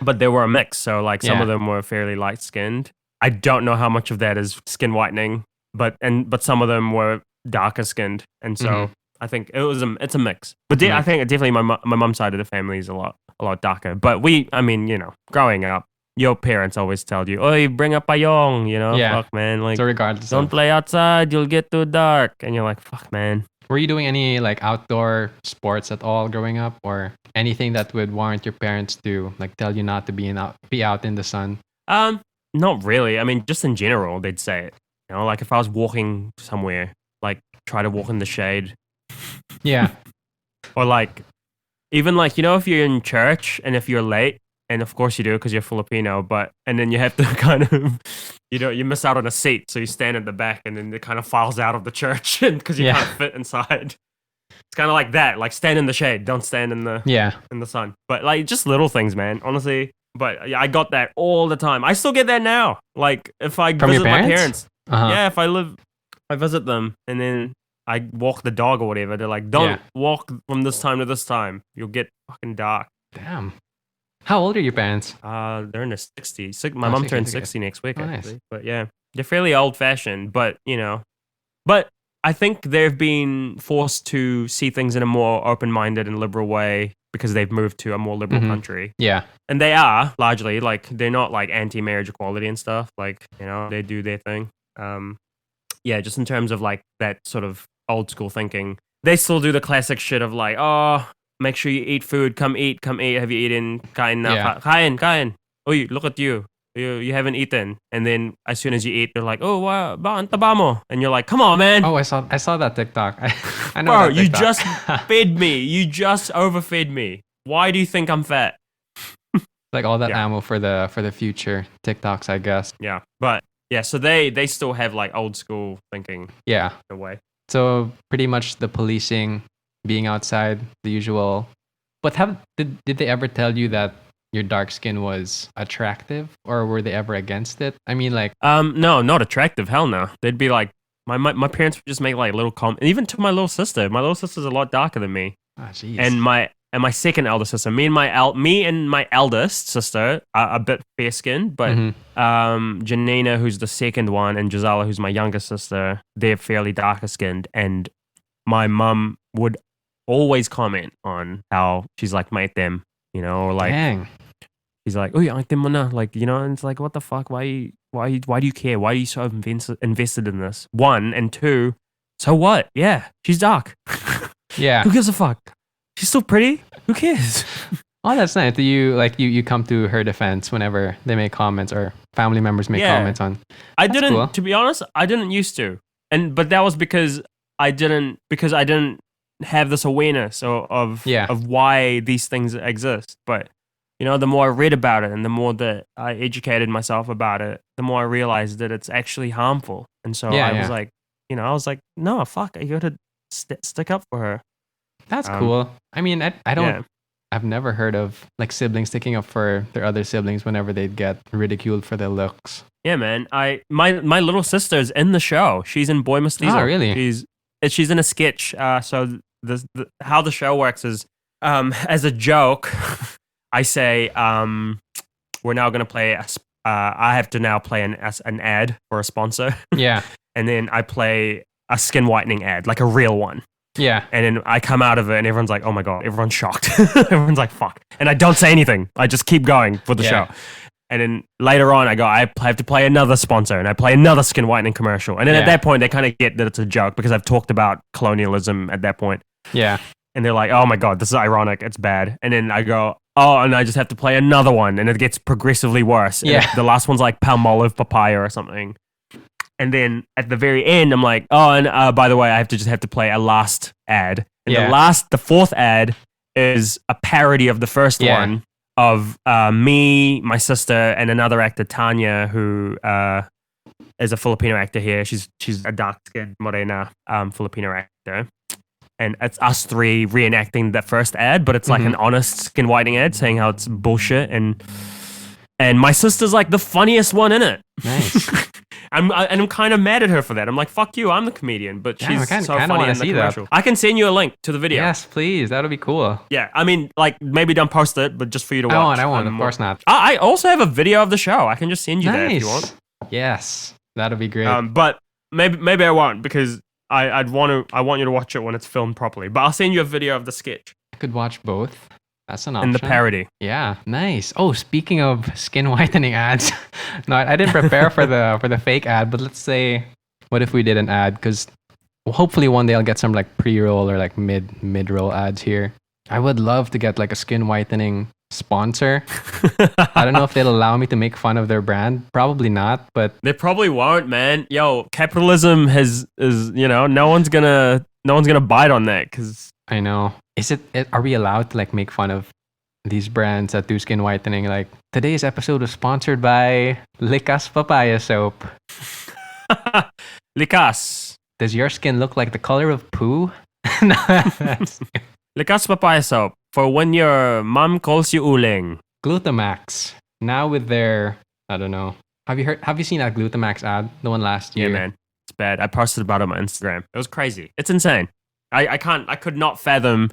But they were a mix. So like some of them were fairly light skinned. I don't know how much of that is skin whitening, but some of them were darker skinned, and so I think it's a mix. But I think definitely my mom's side of the family is a lot darker. But I mean, you know, growing up, your parents always tell you, "Oh, you bring up a young," you know, fuck man, like so regardless, don't play outside, you'll get too dark, and you're like, fuck man. Were you doing any like outdoor sports at all growing up, or anything that would warrant your parents to like tell you not to be out in the sun? Not really. I mean, just in general, they'd say it. You know, like if I was walking somewhere, like try to walk in the shade. Yeah. Or like, even like, you know, if you're in church and if you're late, and of course you do because you're Filipino, and then you have to kind of, you know, you miss out on a seat, so you stand in the back, and then it kind of files out of the church because you can't fit inside. It's kind of like that, like stand in the shade, don't stand in the sun. But like just little things, man. Honestly. But yeah, I got that all the time. I still get that now. Like if I visit my parents, if I visit them, and then I walk the dog or whatever. They're like, don't walk from this time to this time. You'll get fucking dark. Damn. How old are your parents? They're in their 60s. My mom turned 60 next week, actually. Nice. But yeah, they're fairly old fashioned. But you know, I think they've been forced to see things in a more open minded and liberal way, because they've moved to a more liberal country. Yeah. And they are largely like, they're not like anti-marriage equality and stuff. Like, you know, they do their thing. Yeah, just in terms of like that sort of old school thinking. They still do the classic shit of like, oh, make sure you eat food. Come eat. Have you eaten? Kain na. Kain. Oh, look at you. You haven't eaten. And then as soon as you eat, they're like, oh, ba ang taba mo? And you're like, come on, man. Oh, I saw that TikTok. I know. Bro, that you just fed me. You just overfed me. Why do you think I'm fat? Like all that ammo for the future TikToks, I guess. Yeah. But yeah, so they still have like old school thinking. Yeah. In a way. So pretty much the policing, being outside, the usual. But did they ever tell you that your dark skin was attractive, or were they ever against it? I mean, like, no, not attractive. Hell no. They'd be like, my parents would just make like little comments. Even to my little sister. My little sister's a lot darker than me. Ah, jeez. And my second elder sister, me and my eldest sister are a bit fair skinned, but Janina, who's the second one, and Gisela, who's my younger sister, they're fairly darker skinned. And my mum would always comment on how she's like, mate them, you know, or like, dang. He's like, oh, yeah, like, you know, and it's like, what the fuck? Why do you care? Why are you so invested in this? One, and two, so what? Yeah, she's dark. Yeah. Who gives a fuck? She's still pretty. Who cares? Oh, that's nice. Do you come to her defense whenever they make comments or family members make comments on? To be honest, I didn't used to, but that was because I didn't have this awareness of why these things exist. But you know, the more I read about it and the more that I educated myself about it, the more I realized that it's actually harmful. And so I was like, you know, no, fuck, I got to stick up for her. That's cool. I mean, I don't. Yeah. I've never heard of like siblings sticking up for their other siblings whenever they'd get ridiculed for their looks. Yeah, man. My little sister's in the show. She's in Boy Mestizo. Oh, really? She's in a sketch. So how the show works is, as a joke, I say, we're now going to play. I have to now play an ad for a sponsor. Yeah. And then I play a skin whitening ad, like a real one. Yeah. And then I come out of it and everyone's like, oh my God, everyone's shocked. Everyone's like, fuck. And I don't say anything. I just keep going with the show. And then later on, I have to play another sponsor and I play another skin whitening commercial. And then at that point, they kind of get that it's a joke because I've talked about colonialism at that point. Yeah. And they're like, oh my God, this is ironic. It's bad. And then I go, oh, and I just have to play another one. And it gets progressively worse. And the last one's like Palmolive papaya or something. And then at the very end, I'm like, oh, and by the way, I have to play a last ad. And the fourth ad is a parody of the first one of me, my sister, and another actor, Tanya, who is a Filipino actor here. She's a dark-skinned Morena Filipino actor. And it's us three reenacting that first ad, but it's like an honest skin whitening ad saying how it's bullshit and And my sister's like the funniest one in it. Nice. I'm kind of mad at her for that. I'm like, fuck you, I'm the comedian, but she's so funny in the commercial. I can send you a link to the video. Yes, please. That'll be cool. Yeah, I mean, like, maybe don't post it, but just for you to watch. I won't. Of course not. I also have a video of the show. I can just send you that if you want. Yes, that'll be great. But maybe I won't, because I want you to watch it when it's filmed properly. But I'll send you a video of the sketch. I could watch both. That's an option. And the parody. Yeah, nice. Oh, speaking of skin whitening ads, no, I didn't prepare for the fake ad, but let's say, what if we did an ad? Because hopefully one day I'll get some like pre-roll or like mid-roll ads here. I would love to get like a skin whitening sponsor. I don't know if they'll allow me to make fun of their brand. Probably not, but they probably won't, man. Yo, capitalism is no one's gonna bite on that, because I know. Are we allowed to like make fun of these brands that do skin whitening? Like, today's episode was sponsored by Likas papaya soap. Likas. Does your skin look like the color of poo? Likas papaya soap for when your mom calls you uling. Glutamax. Now with their, I don't know. Have you seen that Glutamax ad? The one last year? Yeah, man. It's bad. I posted about it on my Instagram. It was crazy. It's insane. I could not fathom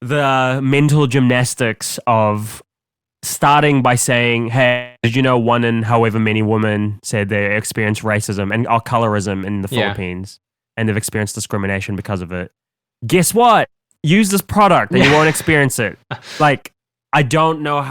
the mental gymnastics of starting by saying, hey, did you know 1 in however many women said they experienced racism and colorism in the Philippines, and they've experienced discrimination because of it? Guess what? Use this product and you won't experience it. Like, I don't know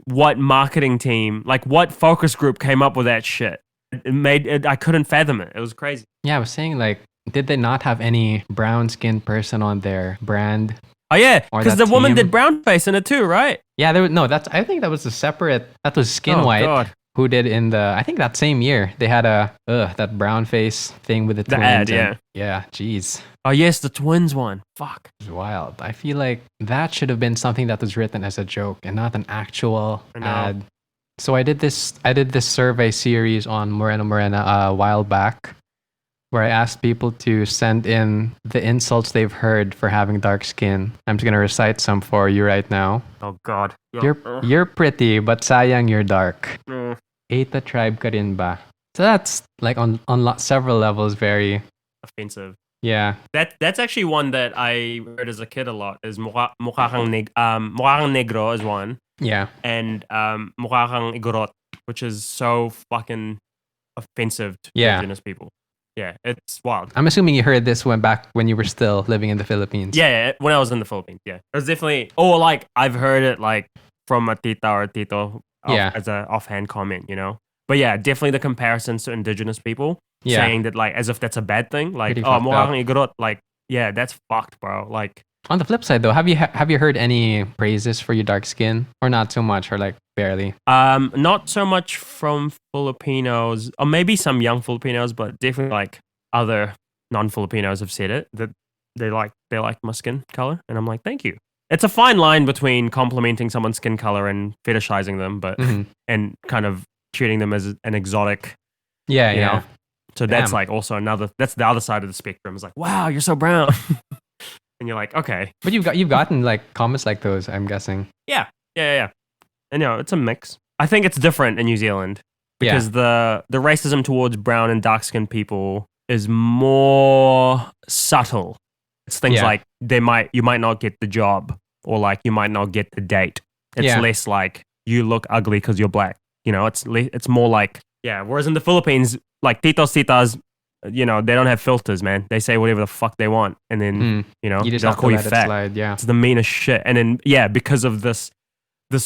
what marketing team, like what focus group came up with that shit. I couldn't fathom it. It was crazy. Yeah, I was saying, like, did they not have any brown skinned person on their brand? Oh yeah, because the woman did brown face in it too, right? Yeah, I think that was that was Skin White. God. Who did I think that same year, they had that brown face thing with the twins. Ad, yeah. Yeah, jeez. Oh yes, the twins one. Fuck. It was wild. I feel like that should have been something that was written as a joke and not an actual ad. So I did this survey series on Moreno Morena a while back, where I asked people to send in the insults they've heard for having dark skin. I'm just going to recite some for you right now. Oh, God. You're pretty, but sayang you're dark. Eta tribe ka rin ba? So that's like on several levels very offensive. Yeah. That's actually one that I heard as a kid a lot, is mukha kang negro is one. Yeah. And mukha kang igorot, which is so fucking offensive to indigenous people. Yeah, it's wild. I'm assuming you heard this back when you were still living in the Philippines. Yeah, when I was in the Philippines, yeah. It was definitely, like, I've heard it, like, from a tita or tito as an offhand comment, you know? But yeah, definitely the comparisons to indigenous people, saying that, like, as if that's a bad thing. Like, mukha kang igorot. Like, yeah, that's fucked, bro. Like, on the flip side, though, have you heard any praises for your dark skin? Or not so much, or like barely? Not so much from Filipinos, or maybe some young Filipinos, but definitely like other non-Filipinos have said it, that they like my skin color, and I'm like, thank you. It's a fine line between complimenting someone's skin color and fetishizing them, but and kind of treating them as an exotic. Yeah, you know? So that's like also that's the other side of the spectrum. It's like, wow, you're so brown. And you're like, okay. But you've gotten like comments like those, I'm guessing. Yeah. And it's a mix. I think it's different in New Zealand because the racism towards brown and dark skinned people is more subtle. It's things like you might not get the job, or like you might not get the date. It's less like you look ugly because you're black. You know, it's more like, whereas in the Philippines, like titas, you know, they don't have filters, man. They say whatever the fuck they want, and then you know, just they'll call you fat. Slide, It's the meanest shit. And then because of this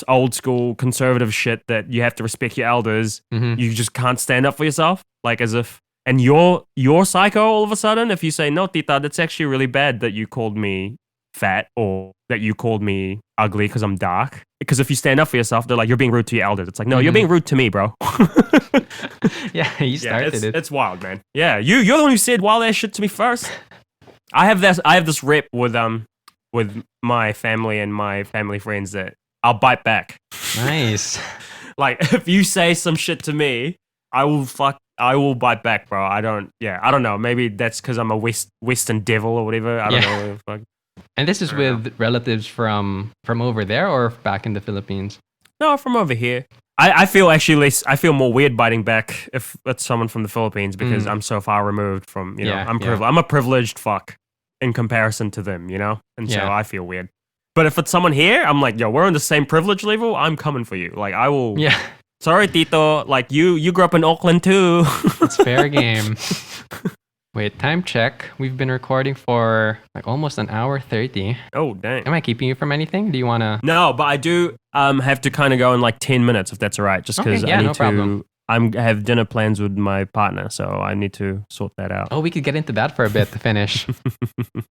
old school conservative shit that you have to respect your elders, you just can't stand up for yourself. Like, as if, and you're psycho all of a sudden if you say, no, tita, that's actually really bad that you called me fat or that you called me ugly because I'm dark. Because if you stand up for yourself, they're like, you're being rude to your elders. It's like, no, you're being rude to me, bro. You started it. It's wild, man. Yeah, you're the one who said wild ass shit to me first. I have this rep with my family and my family friends that I'll bite back. Nice. Like, if you say some shit to me, I will bite back, bro. I don't know. Maybe that's because I'm a Western devil or whatever. I don't know. Fuck. And this is with relatives from over there or back in the Philippines? No, from over here. I feel actually less. I feel more weird biting back if it's someone from the Philippines because I'm so far removed from. I'm a privileged fuck in comparison to them. And so I feel weird. But if it's someone here, I'm like, yo, we're on the same privilege level. I'm coming for you. Like I will. Yeah. Sorry, Tito. Like you grew up in Auckland too. It's fair game. Wait, time check. We've been recording for like almost an hour 30. Oh, dang. Am I keeping you from anything? Do you want to? No, but I do have to kind of go in like 10 minutes if that's all right. Just because I need to. I have dinner plans with my partner, so I need to sort that out. Oh, we could get into that for a bit to finish.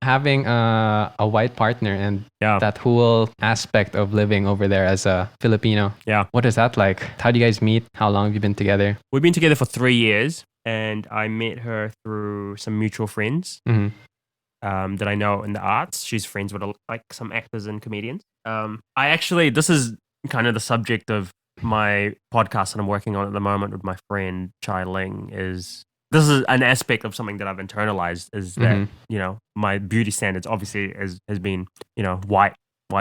Having a white partner and that whole aspect of living over there as a Filipino. Yeah. What is that like? How do you guys meet? How long have you been together? We've been together for 3 years. And I met her through some mutual friends that I know in the arts. She's friends with like some actors and comedians. This is kind of the subject of my podcast that I'm working on at the moment with my friend Chai Ling. This is an aspect of something that I've internalized is that my beauty standards obviously has been white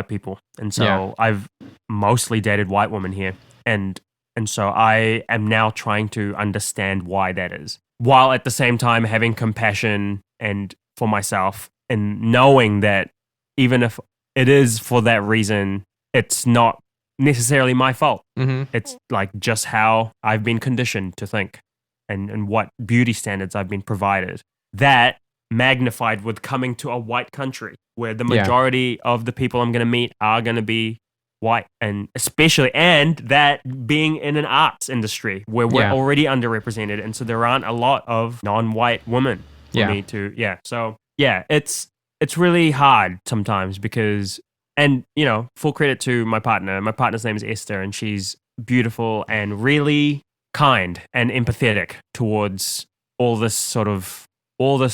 people, and so I've mostly dated white women here, and so I am now trying to understand why that is, while at the same time having compassion and for myself and knowing that even if it is for that reason, it's not necessarily my fault. It's like just how I've been conditioned to think and what beauty standards I've been provided. That magnified with coming to a white country where the majority of the people I'm going to meet are going to be white, and especially that being in an arts industry where we're already underrepresented, and so there aren't a lot of non-white women for me to so it's really hard sometimes because, and full credit to my partner's name is Esther, and she's beautiful and really kind and empathetic towards all this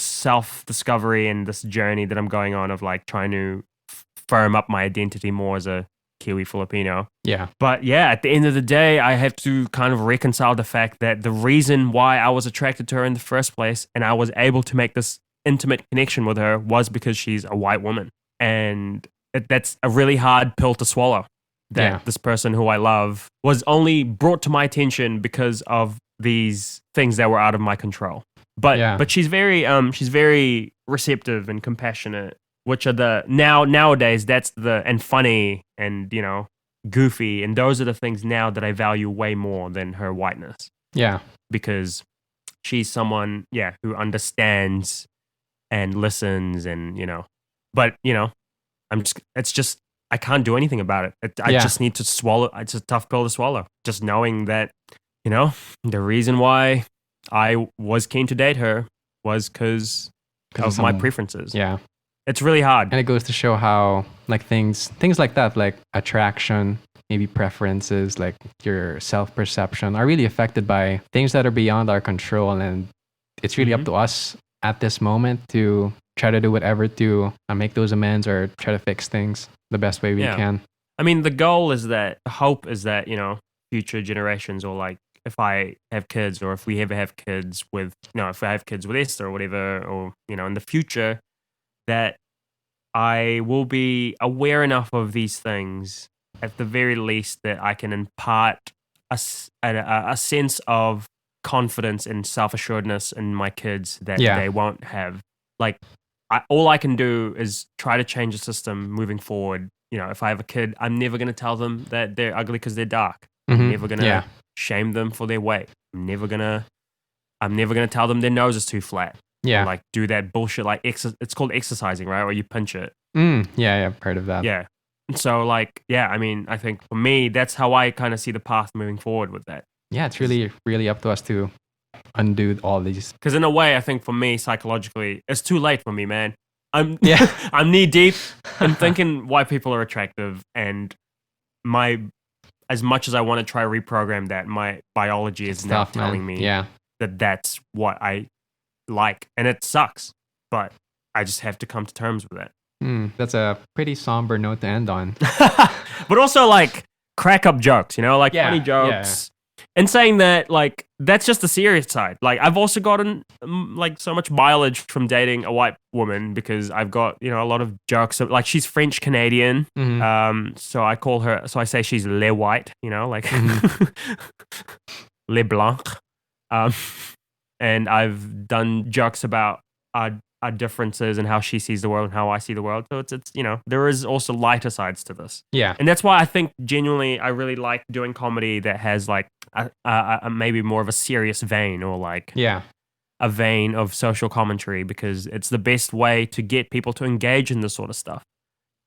self-discovery and this journey that I'm going on of like trying to firm up my identity more as a Kiwi-Filipino. Yeah. But at the end of the day, I have to kind of reconcile the fact that the reason why I was attracted to her in the first place and I was able to make this intimate connection with her was because she's a white woman. And that's a really hard pill to swallow. That this person who I love was only brought to my attention because of these things that were out of my control. But she's very receptive and compassionate, which are nowadays and funny and goofy, and those are the things now that I value way more than her whiteness. Yeah, because she's someone who understands and listens, and I can't do anything about it. I just need to swallow. It's a tough pill to swallow. Just knowing that the reason why I was keen to date her was because of my preferences. Yeah. It's really hard. And it goes to show how like things like that, like attraction, maybe preferences, like your self-perception are really affected by things that are beyond our control. And it's really up to us at this moment to try to do whatever to make those amends or try to fix things the best way we can. I mean, the hope is that, future generations, or like if I have kids, or if we ever have kids with, if I have kids with Esther or whatever, or, in the future, that I will be aware enough of these things, at the very least, that I can impart a sense of confidence and self-assuredness in my kids that they won't have. Like, all I can do is try to change the system moving forward. If I have a kid, I'm never going to tell them that they're ugly because they're dark. I'm never going to shame them for their weight. I'm never going to tell them their nose is too flat. Yeah. Or like do that bullshit, like it's called exercising, right? Or you pinch it. Yeah, I've heard of that. Yeah. So like, I mean, I think for me, that's how I kind of see the path moving forward with that. Yeah, it's really, really up to us to undo all these. Because in a way, I think for me, psychologically, it's too late for me, man. I'm knee deep in thinking why people are attractive, and as much as I want to try to reprogram that, my biology is now telling me that that's what I like, and it sucks, but I just have to come to terms with that. That's a pretty somber note to end on. But also like crack up jokes, like funny jokes. And saying that, like, that's just the serious side. Like, I've also gotten like so much mileage from dating a white woman because I've got, you know, a lot of jokes. Like, she's French Canadian. So I call her, so I say she's Le White, you know, like Le Blanc. And I've done jokes about our differences and how she sees the world and how I see the world. So it's you know, there is also lighter sides to this. Yeah. And that's why I think genuinely I really like doing comedy that has like a maybe more of a serious vein or like a vein of social commentary, because it's the best way to get people to engage in this sort of stuff.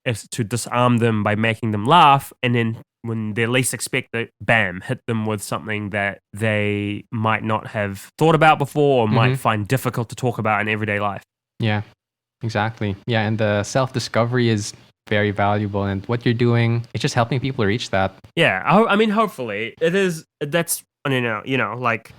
Is to disarm them by making them laugh, and then when they least expect it, bam, hit them with something that they might not have thought about before or might find difficult to talk about in everyday life. Yeah, exactly. Yeah, and the self-discovery is very valuable, and what you're doing, it's just helping people reach that. Yeah, I mean, hopefully it is. That's, you know, like,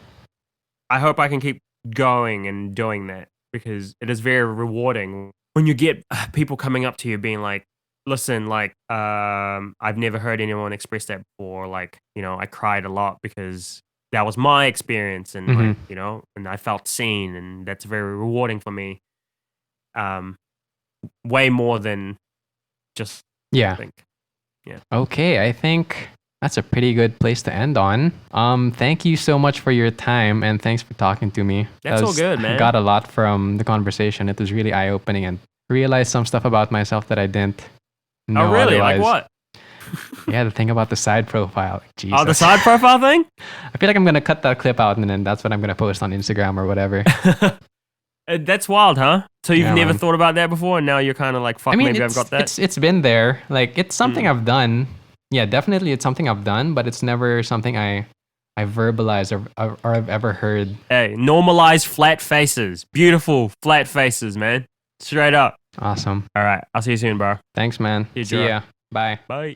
I hope I can keep going and doing that, because it is very rewarding when you get people coming up to you being like, listen, like, I've never heard anyone express that before. Like, you know, I cried a lot because that was my experience, and like, you know, and I felt seen, and that's very rewarding for me. Way more than just I think. Yeah. Okay, I think that's a pretty good place to end on. Thank you so much for your time, and thanks for talking to me. That's all good, man. I got a lot from the conversation. It was really eye-opening, and realized some stuff about myself that I didn't know. Oh, really? Otherwise. Like what? Yeah, the thing about the side profile. Jesus. Oh, the side profile thing? I feel like I'm going to cut that clip out, and then that's what I'm going to post on Instagram or whatever. That's wild, huh? So you've never thought about that before, and now you're kind of like, fuck, maybe I've got that? It's been there. Like, it's something I've done. Yeah, definitely it's something I've done, but it's never something I verbalize or I've ever heard. Hey, normalize flat faces. Beautiful flat faces, man. Straight up. Awesome. All right. I'll see you soon, bro. Thanks, man. See ya. Bye. Bye.